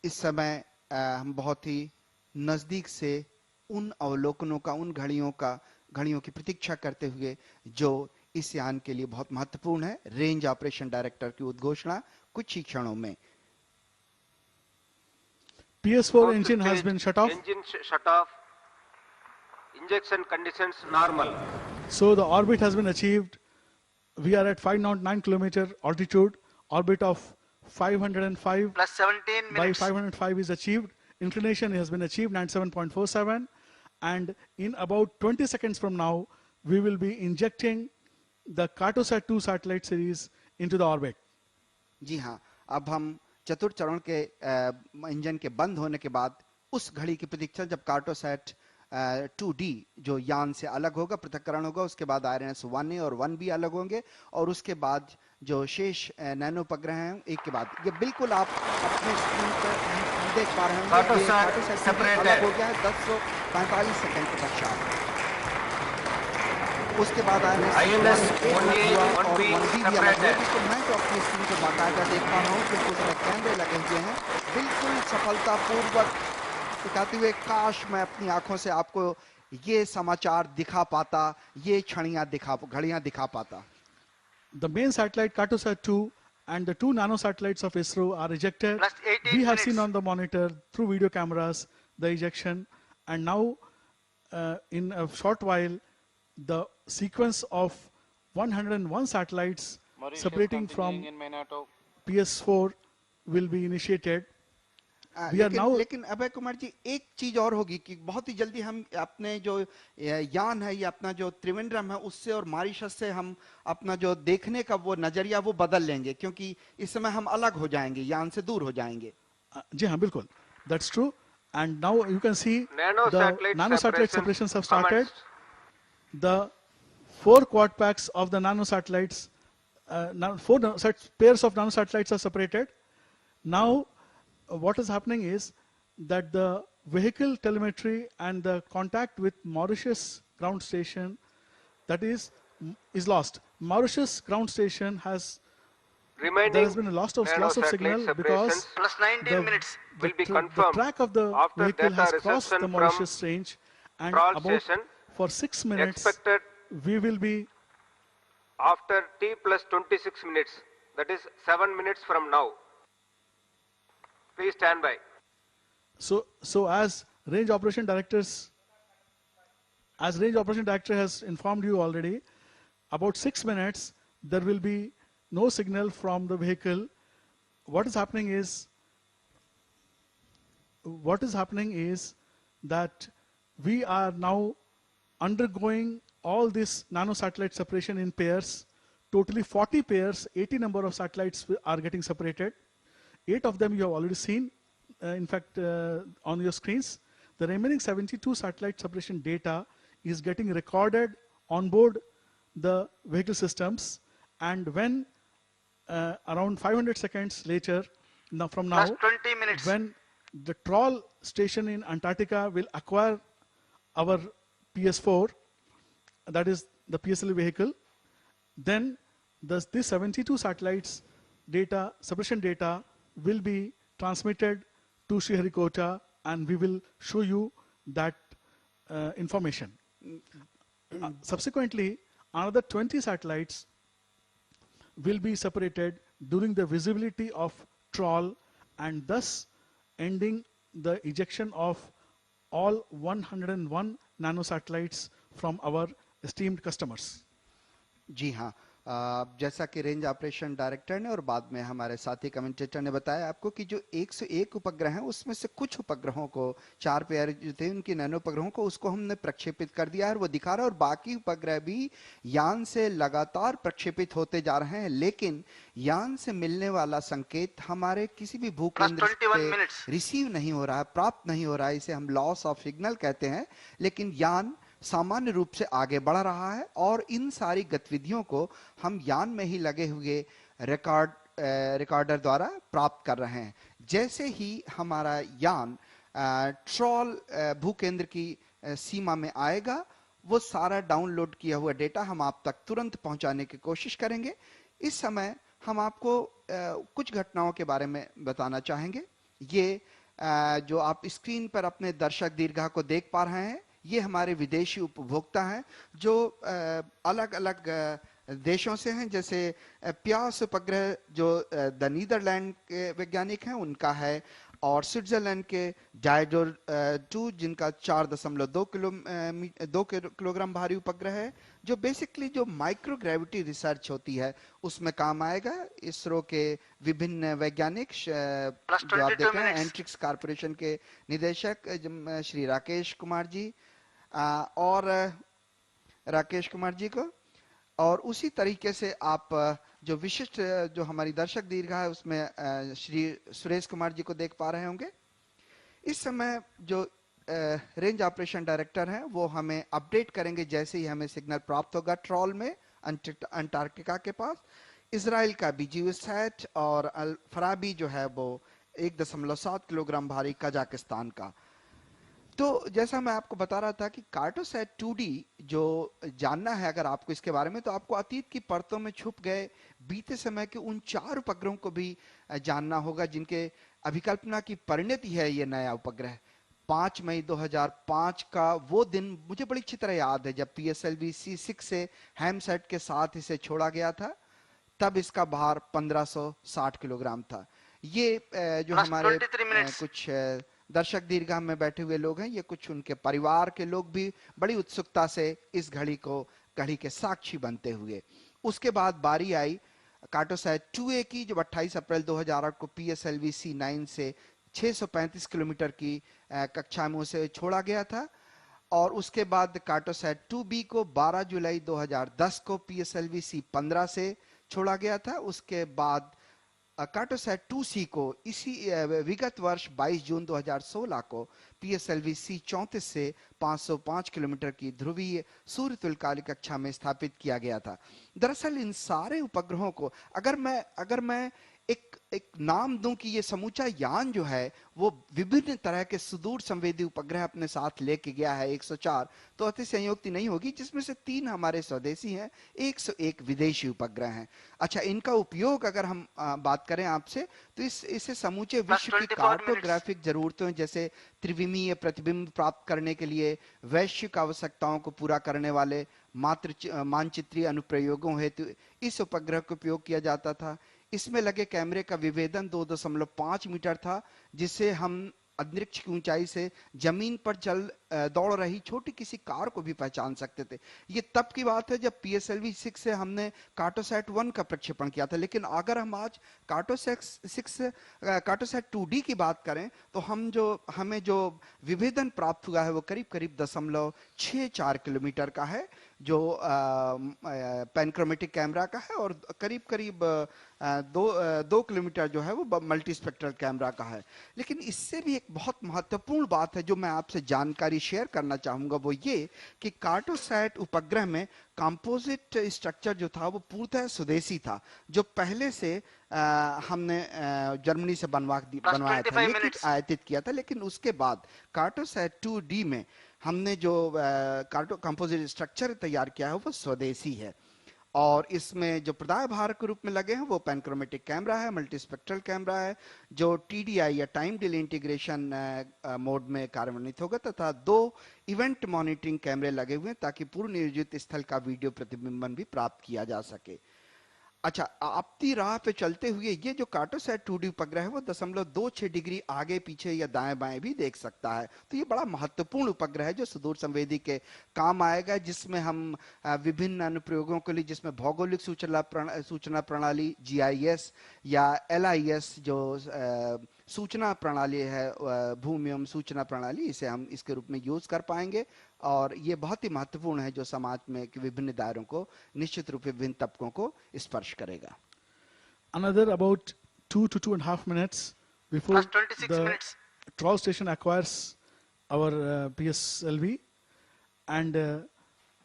इस समय हम बहुत ही नजदीक से उन अवलोकनों का, उन घड़ियों की प्रतीक्षा करते हुए जो इस यान के लिए बहुत महत्वपूर्ण है। रेंज ऑपरेशन डायरेक्टर की उद्घोषणा कुछ ही क्षणों में। PS4 engine has been shut off. Engine shut off. Injection conditions normal. So the orbit has been achieved. We are at 509 kilometer altitude. Orbit of 505 Plus 17 by minutes. 505 is achieved. Inclination has been achieved 97.47, and in about 20 seconds from now we will be injecting the Cartosat 2 satellite series into the orbit. जी हाँ, अब हम चतुर्थ चरण के engine के बंद होने के बाद उस घड़ी की प्रतीक्षा, जब कार्टोसैट 2D जो यान से अलग होगा, पृथक्करण होगा, उसके बाद IRNS 1A और 1B अलग होंगे, और उसके बाद जो शेष नैनो उपग्रह हैं एक के बाद। ये बिल्कुल आप अपने स्क्रीन पर देख पा रहे होंगे कि कार्टोसैट अलग हो गया है 1045 सेकंड के पश्चात। उसके बाद INS 1A और 1B भी अलग है। तो मैं तो अपनी स्क्रीन पर बाकायदा देख पा रहा हूँ क्योंकि उसमें कैमरे लगे हुए हैं। बिल्कुल सफलतापूर्वक दिखाते हुए, काश मैं अपनी आंखों से आपको ये समाचार दिखा पाता, ये घड़ियां दिखा पाता। The main satellite Cartosat 2 and the 2 nano satellites of ISRO are ejected. Plus 18 We have minutes. seen on the monitor through video cameras the ejection, and now in a short while the sequence of 101 satellites separating from PS4 will be initiated. We are now लेकिन अभय कुमार जी, एक चीज और होगी कि बहुत ही जल्दी हम अपने जो यान है, या अपना जो त्रिवेंद्रम है, उससे और मॉरिशस से हम अपना जो देखने का वो नजरिया वो बदल लेंगे, क्योंकि इस समय हम अलग हो जाएंगे, यान से दूर हो जाएंगे। जी हाँ, बिल्कुल, that's true. And now you can see the nano satellite separations have started. The 4 quad packs of the nano satellites, 4 pairs of nano satellites are separated. Now what is happening is that the vehicle telemetry and the contact with Mauritius ground station, that is lost. Mauritius ground station has, there has been a loss of signal because Plus 19 minutes. will be the confirmed track of the after vehicle data has crossed reception the from Mauritius range, and Trawl about station for 6 minutes expected we will be after T plus 26 minutes, that is 7 minutes from now. Please stand by. so as range operation director has informed you already, about 6 minutes there will be no signal from the vehicle. What is happening is that we are now undergoing all this nano satellite separation in pairs. Totally 40 pairs, 80 number of satellites are getting separated. 8 of them you have already seen, in fact, on your screens. The remaining 72 satellite separation data is getting recorded on board the vehicle systems, and when around 500 seconds later, from now, Plus 20 minutes. when the Trawl station in Antarctica will acquire our PS4, that is the PSLV vehicle, then this 72 satellites data, separation data, will be transmitted to Sriharikota, and we will show you that information. Subsequently, another 20 satellites will be separated during the visibility of Trawl, and thus ending the ejection of all 101 nanosatellites from our esteemed customers. जी हाँ, जैसा कि range operation director ने और बाद में हमारे साथी commentator ने बताया आपको कि जो 101 उपग्रह हैं उसमें से कुछ उपग्रहों को, 4 पेयर जो थे उनकी नैनो उपग्रहों को, उसको हमने प्रक्षेपित कर दिया है और वो दिखा रहा है, और बाकी उपग्रह भी यान से लगातार प्रक्षेपित होते जा रहे हैं, लेकिन यान से मिलने वाला संकेत हमारे किसी भी भूकेंद्र से रिसीव नहीं हो रहा है, प्राप्त नहीं हो रहा है। इसे हम लॉस ऑफ सिग्नल कहते हैं। लेकिन यान सामान्य रूप से आगे बढ़ रहा है और इन सारी गतिविधियों को हम यान में ही लगे हुए रिकॉर्डर द्वारा प्राप्त कर रहे हैं। जैसे ही हमारा यान ट्रॉल भूकेंद्र की सीमा में आएगा, वो सारा डाउनलोड किया हुआ डेटा हम आप तक तुरंत पहुंचाने की कोशिश करेंगे। इस समय हम आपको कुछ घटनाओं के बारे में बताना चाहेंगे। ये जो आप स्क्रीन पर अपने दर्शक दीर्घा को देख पा रहे हैं, ये हमारे विदेशी उपभोक्ता हैं जो अलग अलग देशों से हैं। जैसे प्यास उपग्रह जो द नीदरलैंड के वैज्ञानिक हैं उनका है, और स्विट्जरलैंड के डायडोर 2 जिनका 4.2 किलोग्राम भारी उपग्रह है, जो बेसिकली जो माइक्रोग्रेविटी रिसर्च होती है उसमें काम आएगा। इसरो के विभिन्न वैज्ञानिक जो आप देख रहे हैं, एंट्रिक्स कॉर्पोरेशन के निदेशक श्री राकेश कुमार जी और राकेश कुमार जी को, और उसी तरीके से आप जो विशिष्ट जो हमारी दर्शक दीर्घा है उसमें श्री सुरेश कुमार जी को देख पा रहे होंगे। इस समय जो रेंज ऑपरेशन डायरेक्टर हैं वो हमें अपडेट करेंगे जैसे ही हमें सिग्नल प्राप्त होगा ट्रॉल में अंटार्कटिका के पास। इजराइल का BGUSat और अल फराबी जो है वो 1.7 किलोग्राम भारी कजाकिस्तान का। तो जैसा मैं आपको बता रहा था कि कार्टोसैट 2D जो जानना है अगर आपको इसके बारे में, तो आपको अतीत की परतों में छुप गए बीते समय के उन 4 उपग्रहों को भी जानना होगा जिनके अभिकल्पना की परिणति है ये नया उपग्रह। 5 मई 2005 का वो दिन मुझे बड़ी अच्छी तरह याद है जब PSLV C6 से हैमसेट के साथ इसे छोड़ा गया था। तब इसका भार 1560 किलोग्राम था। ये जो हमारे कुछ दर्शक दीर्घा में बैठे हुए लोग हैं, ये कुछ उनके परिवार के लोग भी बड़ी उत्सुकता से इस घड़ी के साक्षी बनते हुए। उसके बाद बारी आई कार्टोसैट 2A की, जो 28 अप्रैल 2008 को PSLV C9 से 635 किलोमीटर की कक्षा में उसे छोड़ा गया था। और उसके बाद कार्टोसैट 2B को 12 जुलाई 2010 को PSLV C15 से छोड़ा गया था। उसके बाद कार्टोसैट 2C को इसी विगत वर्ष 22 जून 2016 को PSLV C34 से 505 किलोमीटर की ध्रुवीय सूर्य तुल्यकालिक कक्षा में स्थापित किया गया था। दरअसल इन सारे उपग्रहों को अगर मैं एक नाम दूं कि ये समूचा यान जो है वो विभिन्न तरह के सुदूर संवेदी उपग्रह अपने साथ लेके गया है 104, तो अतिशयोक्ति नहीं होगी, जिसमें से 3 हमारे स्वदेशी हैं, 101 विदेशी उपग्रह हैं। अच्छा, इनका उपयोग अगर हम बात करें आपसे, तो इसे समूचे विश्व की कार्टोग्राफिक जरूरतों जैसे त्रिविमीय प्रतिबिंब प्राप्त करने के लिए वैश्विक आवश्यकताओं को पूरा करने वाले मानचित्रीय अनुप्रयोगों हेतु इस उपग्रह का उपयोग किया जाता था। इसमें लगे कैमरे का विभेदन 2.5 मीटर था, जिससे हम अंतरिक्ष की ऊंचाई से जमीन पर दौड़ रही छोटी किसी कार को भी पहचान सकते थे। ये तब की बात है जब PSLV 6 से हमने कार्टोसैट 1 का प्रक्षेपण किया था। लेकिन अगर हम आज कार्टोसैट 2D की बात करें तो हमें जो विभेदन प्राप्त हुआ है वो करीब 0.64 किलोमीटर का है, जो पैनक्रोमेटिक कैमरा का है, और करीब 2 किलोमीटर जो है वो मल्टी स्पेक्ट्रल कैमरा का है। लेकिन इससे भी एक बहुत महत्वपूर्ण बात है जो मैं आपसे जानकारी शेयर करना चाहूंगा, वो ये कि कार्टोसैट उपग्रह में कंपोजिट स्ट्रक्चर जो था वो पूर्णतः स्वदेशी था, जो पहले से हमने जर्मनी से बनवाया था, लेकिन आयातित किया था। लेकिन उसके बाद कार्टोसैट 2D में हमने जो कंपोजिट स्ट्रक्चर तैयार किया है वो स्वदेशी है, और इसमें जो प्रदाय भार के रूप में लगे हैं वो पैनक्रोमेटिक कैमरा है, मल्टी स्पेक्ट्रल कैमरा है, जो TDI या टाइम डिले इंटीग्रेशन मोड में कार्यान्वित होगा, तथा 2 इवेंट मॉनिटरिंग कैमरे लगे हुए हैं ताकि पूर्व नियोजित स्थल का वीडियो प्रतिबिंबन भी प्राप्त किया जा सके। अच्छा, आपकी राह पे चलते हुए ये जो कार्टोसैट 2D उपग्रह है वो 0.26 डिग्री आगे पीछे या दाएं बाएं भी देख सकता है। तो ये बड़ा महत्वपूर्ण उपग्रह है जो सुदूर संवेदी के काम आएगा, जिसमें हम विभिन्न अनुप्रयोगों के लिए, जिसमें भौगोलिक सूचना प्रणाली GIS या LIS जो सूचना प्रणाली है, भूमि एवं सूचना प्रणाली, इसे हम इसके रूप में यूज कर पाएंगे। और ये बहुत ही महत्वपूर्ण है जो समाज में विभिन्न दायरों को, निश्चित रूप से विभिन्न तबकों को स्पर्श करेगा। Another about 2 to 2.5 minutes before the troll station acquires our PSLV, and a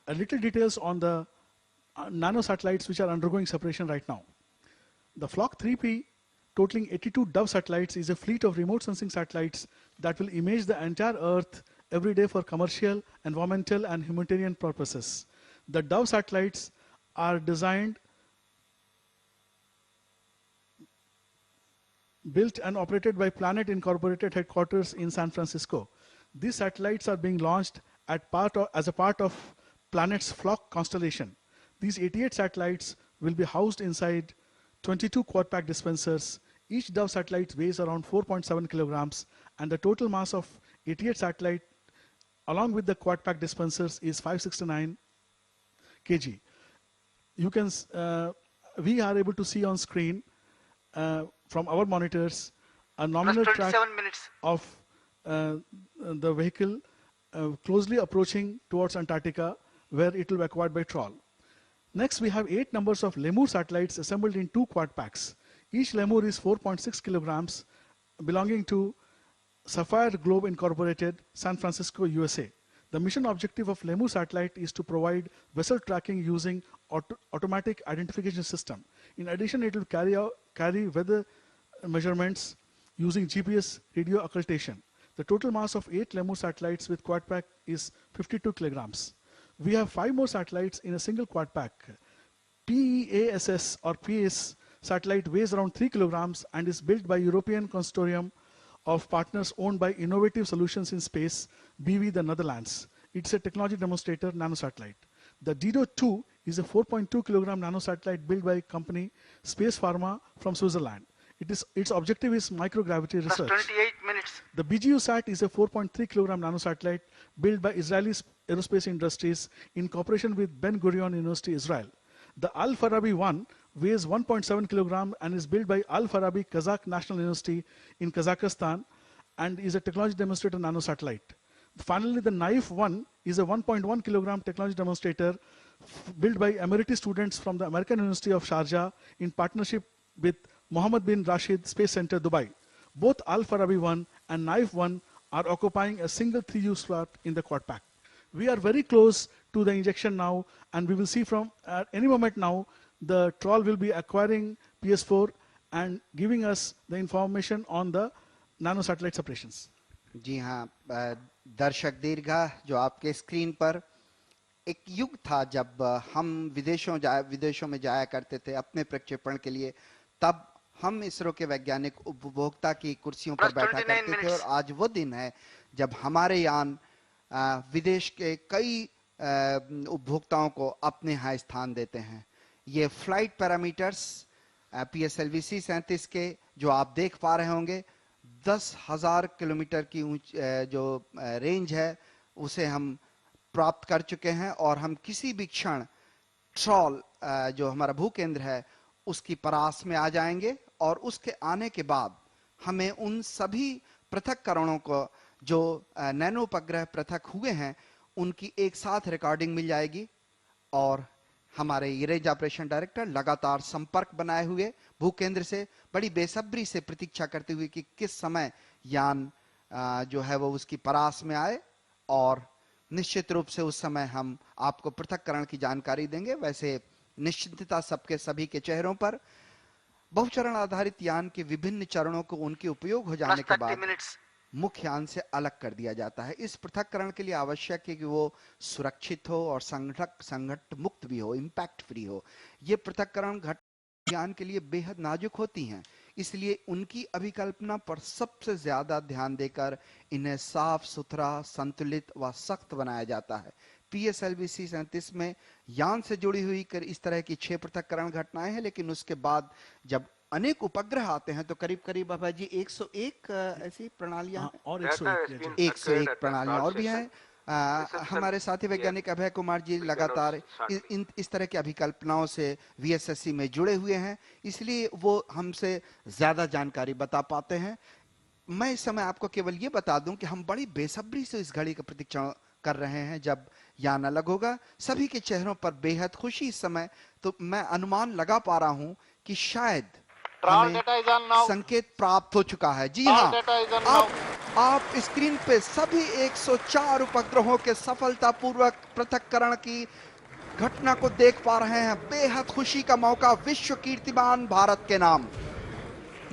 little details on the nano satellites which are undergoing separation right now. The Flock 3P totaling 82 Dove satellites, is a fleet of remote sensing satellites that will image the entire Earth every day for commercial, environmental, and humanitarian purposes. The Dove satellites are designed, built and operated by Planet Incorporated headquarters in San Francisco. These satellites are being launched as a part of Planet's Flock constellation. These 88 satellites will be housed inside 22 quad-pack dispensers. Each Dove satellite weighs around 4.7 kilograms, and the total mass of 88 satellites along with the quad-pack dispensers is 569 kg. You can, we are able to see on screen from our monitors a nominal track of the vehicle closely approaching towards Antarctica, where it will be acquired by trawl. Next, we have 8 numbers of Lemur satellites assembled in 2 quad packs. Each Lemur is 4.6 kilograms, belonging to Sapphire Globe Incorporated, San Francisco, USA. The mission objective of Lemur satellite is to provide vessel tracking using automatic identification system. In addition, it will carry weather measurements using GPS radio occultation. The total mass of 8 Lemur satellites with quad pack is 52 kilograms. We have 5 more satellites in a single quad pack. PEASS or PACE satellite weighs around 3 kilograms and is built by European Consortium of partners owned by Innovative Solutions in Space, BV, the Netherlands. It's a technology demonstrator nanosatellite. The Dido-2 is a 4.2 kilogram nanosatellite built by company Space Pharma from Switzerland. Its objective is microgravity research. 28 minutes. The BGU-SAT is a 4.3 kilogram nanosatellite built by Israeli Aerospace Industries in cooperation with Ben Gurion University, Israel. The Al-Farabi-1 weighs 1.7 kilogram and is built by Al-Farabi Kazakh National University in Kazakhstan and is a technology demonstrator nanosatellite. Finally, the Naif-1 is a 1.1 kilogram technology demonstrator built by Emirati students from the American University of Sharjah in partnership with Mohammed bin Rashid Space Center, Dubai. Both Al-Farabi-1 and Naif-1 are occupying a single 3U slot in the quad pack. We are very close to the injection now, and we will see from at any moment now, the trawl will be acquiring PS4 and giving us the information on the nanosatellite separations. जी हाँ, दर्शक दीर्घा जो आपके screen पर एक युग था जब हम विदेशों में जाया करते थे अपने प्रक्षेपण के लिए, तब हम इसरो के वैज्ञानिक उपभोक्ता की कुर्सियों पर बैठा करते थे, और आज वो दिन है जब हमारे यान विदेश के कई उपभोक्ताओं को अपने यहाँ स्थान देते हैं। ये फ्लाइट पैरामीटर्स PSLV C-37 के जो आप देख पा रहे होंगे, 10,000 किलोमीटर की जो रेंज है उसे हम प्राप्त कर चुके हैं, और हम किसी भी क्षण ट्रॉल जो हमारा भूकेंद्र है उसकी परास में आ जाएंगे, और उसके आने के बाद हमें उन सभी पृथक्करणों को जो नैनो उपग्रह पृथक हुए हैं उनकी एक साथ रिकॉर्डिंग मिल जाएगी, और हमारे रेंज ऑपरेशन डायरेक्टर लगातार संपर्क बनाए हुए भूकेंद्र से बड़ी बेसब्री से प्रतीक्षा करते हुए कि किस समय यान जो है वो उसकी परास में आए, और निश्चित रूप से उस समय हम आपको पृथक्करण की जानकारी देंगे। वैसे निश्चितता सबके सभी के चेहरों पर। बहुचरण आधारित यान के विभिन्न चरणों को उनके उपयोग हो जाने के बाद मुख्य यान से अलग कर दिया जाता है। इस पृथक्करण के लिए आवश्यक है कि वो सुरक्षित हो और संघट मुक्त भी हो, इम्पैक्ट फ्री हो। ये पृथक्करण घटना यान के लिए बेहद नाजुक होती हैं, इसलिए उनकी अभिकल्पना पर सबसे ज्यादा ध्यान देकर इन्हें साफ सुथरा, संतुलित व सख्त बनाया जाता है। PSLV C-37 में यान से जुड़ी हुई इस तरह की 6 पृथक्करण घटनाएं हैं, लेकिन उसके बाद जब अनेक उपग्रह आते हैं तो करीब करीब अभय जी 101 ऐसी प्रणालियां और 101 प्रणालियां और भी हैं। हमारे साथी वैज्ञानिक अभय कुमार जी लगातार इस तरह की अभिकल्पनाओं से VSSC में जुड़े हुए हैं, इसलिए वो हमसे ज्यादा जानकारी बता पाते हैं। मैं इस समय आपको केवल ये बता दूं कि हम बड़ी बेसब्री से इस घड़ी का प्रतीक्षा कर रहे हैं जब यान अलग होगा। सभी के चेहरों पर बेहद खुशी इस समय, तो मैं अनुमान लगा पा रहा हूं कि शायद हमें संकेत प्राप्त हो चुका है। जी हाँ, आप स्क्रीन पे सभी 104 उपग्रहों के सफलतापूर्वक पृथक्करण की घटना को देख पा रहे हैं। बेहद खुशी का मौका विश्व कीर्तिमान भारत के नाम।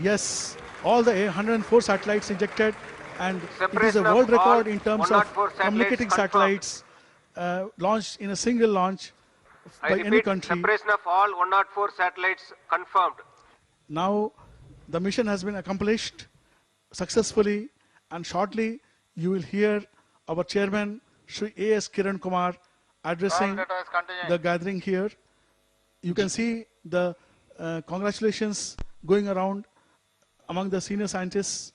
Yes, all the 104 satellites injected, and it is a Separation world of all record in terms of 104 satellites communicating confirmed. satellites launched in a single launch I by any repeat, country. separation of all 104 satellites confirmed. Now the mission has been accomplished successfully, and shortly you will hear our chairman Shri A.S. Kiran Kumar addressing the gathering here. You can see the congratulations going around among the senior scientists,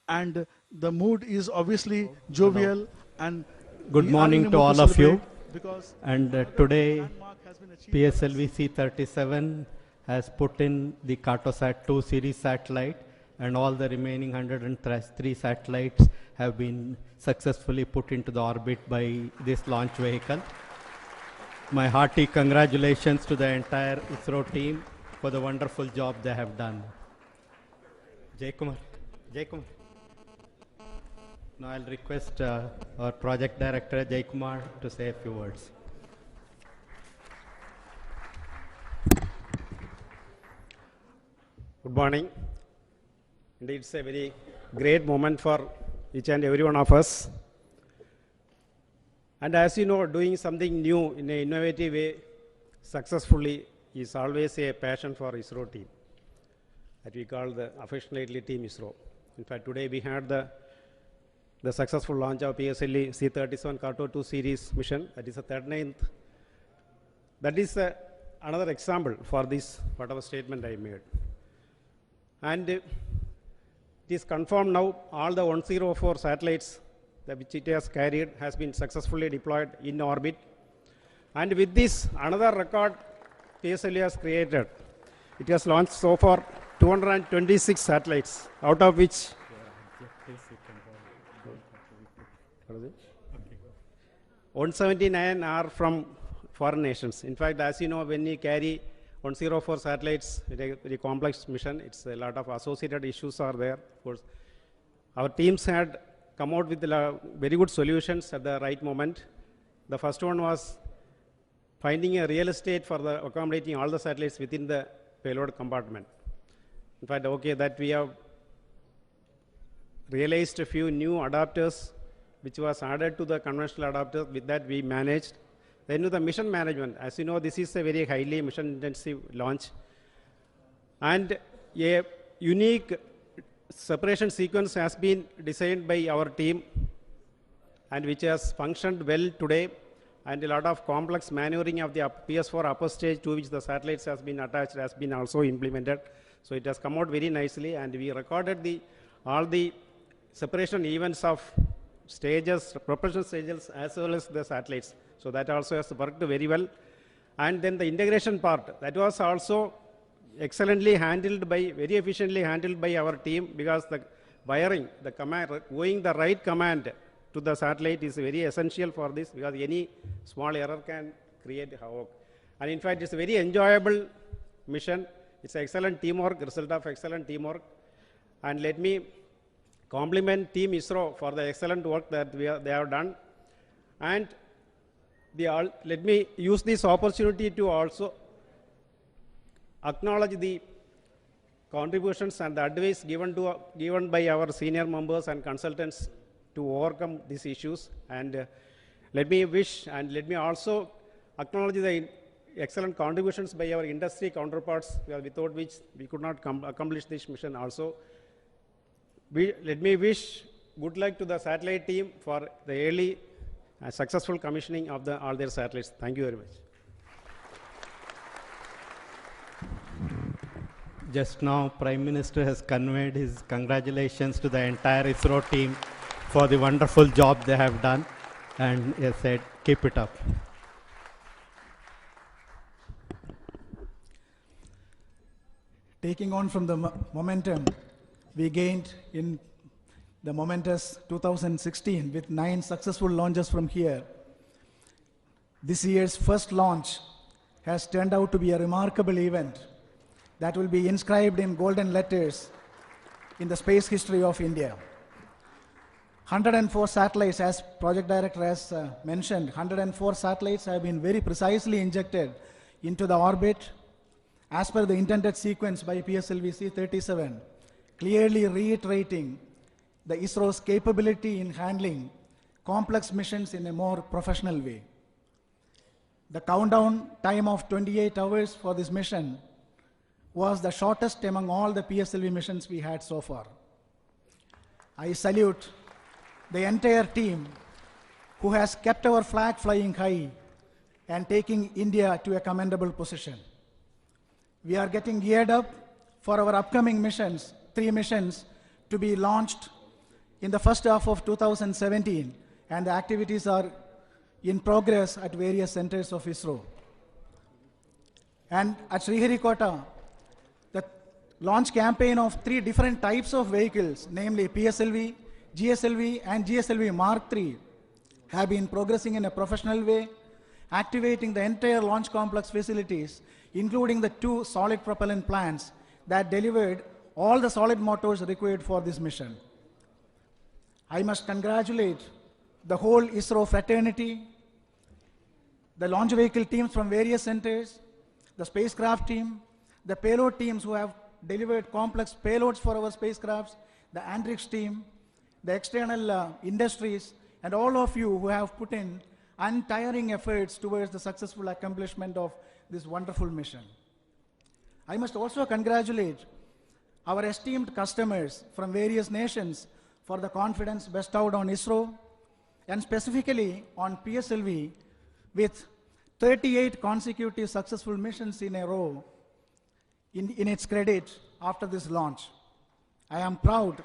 and the mood is obviously jovial, and good we are morning in a to mood all of you. because And today landmark has been achieved by us. PSLV C-37 has put in the Cartosat 2 series satellite, and all the remaining 103 satellites have been successfully put into the orbit by this launch vehicle. My hearty congratulations to the entire ISRO team for the wonderful job they have done. Jai Kumar. Now I'll request our project director Jai Kumar to say a few words. Good morning. Indeed, it's a very great moment for each and every one of us. And as you know, doing something new in an innovative way successfully is always a passion for ISRO team that we call the affectionately Team ISRO. In fact, today we had the successful launch of PSLV C-37 Carto 2 series mission. That is the 39th. That is another example for this, whatever statement I made. And it is confirmed now all the 104 satellites which it has carried has been successfully deployed in orbit. And with this, another record PSLV has created. It has launched so far 226 satellites, out of which 179 are from foreign nations. In fact, as you know, when you carry 104 satellites, it's a very complex mission. It's a lot of associated issues are there. Of course, our teams had come out with very good solutions at the right moment. The first one was finding a real estate for accommodating all the satellites within the payload compartment. In fact, that we have realized a few new adapters which was added to the conventional adapters. With that we managed. Then with the mission management, as you know, this is a very highly mission intensive launch, and a unique separation sequence has been designed by our team and which has functioned well today, and a lot of complex maneuvering of the PS4 upper stage to which the satellites has been attached has been also implemented. So it has come out very nicely, and we recorded all the separation events of stages, propulsion stages, as well as the satellites. So that also has worked very well. And then the integration part, that was also excellently handled very efficiently handled by our team, because the wiring, the command, going the right command to the satellite is very essential for this, because any small error can create havoc. And in fact, it's a very enjoyable mission. It's excellent teamwork, result of excellent teamwork. And let me compliment Team ISRO for the excellent work that they have done. And let me use this opportunity to also acknowledge the contributions and the advice given by our senior members and consultants to overcome these issues. And let me also acknowledge the excellent contributions by our industry counterparts, without which we could not accomplish this mission also. Let me wish good luck to the satellite team for the early successful commissioning of all their satellites. Thank you very much. Just now, Prime Minister has conveyed his congratulations to the entire ISRO team for the wonderful job they have done, and he said, keep it up. Taking on from the momentum we gained in the momentous 2016 with 9 successful launches from here, this year's first launch has turned out to be a remarkable event that will be inscribed in golden letters in the space history of India. 104 satellites, as Project Director has mentioned, 104 satellites have been very precisely injected into the orbit, as per the intended sequence by PSLV C-37, clearly reiterating the ISRO's capability in handling complex missions in a more professional way. The countdown time of 28 hours for this mission was the shortest among all the PSLV missions we had so far. I salute the entire team who has kept our flag flying high and taking India to a commendable position. We are getting geared up for our upcoming missions, 3 missions, to be launched in the first half of 2017, and the activities are in progress at various centers of ISRO. And at Sriharikota, the launch campaign of 3 different types of vehicles, namely PSLV, GSLV, and GSLV Mark III, have been progressing in a professional way, activating the entire launch complex facilities, including the 2 solid propellant plants that delivered all the solid motors required for this mission. I must congratulate the whole ISRO fraternity, the launch vehicle teams from various centers, the spacecraft team, the payload teams who have delivered complex payloads for our spacecrafts, the Andrix team, the external industries, and all of you who have put in untiring efforts towards the successful accomplishment of this wonderful mission. I must also congratulate our esteemed customers from various nations for the confidence bestowed on ISRO, and specifically on PSLV, with 38 consecutive successful missions in a row in its credit after this launch. I am proud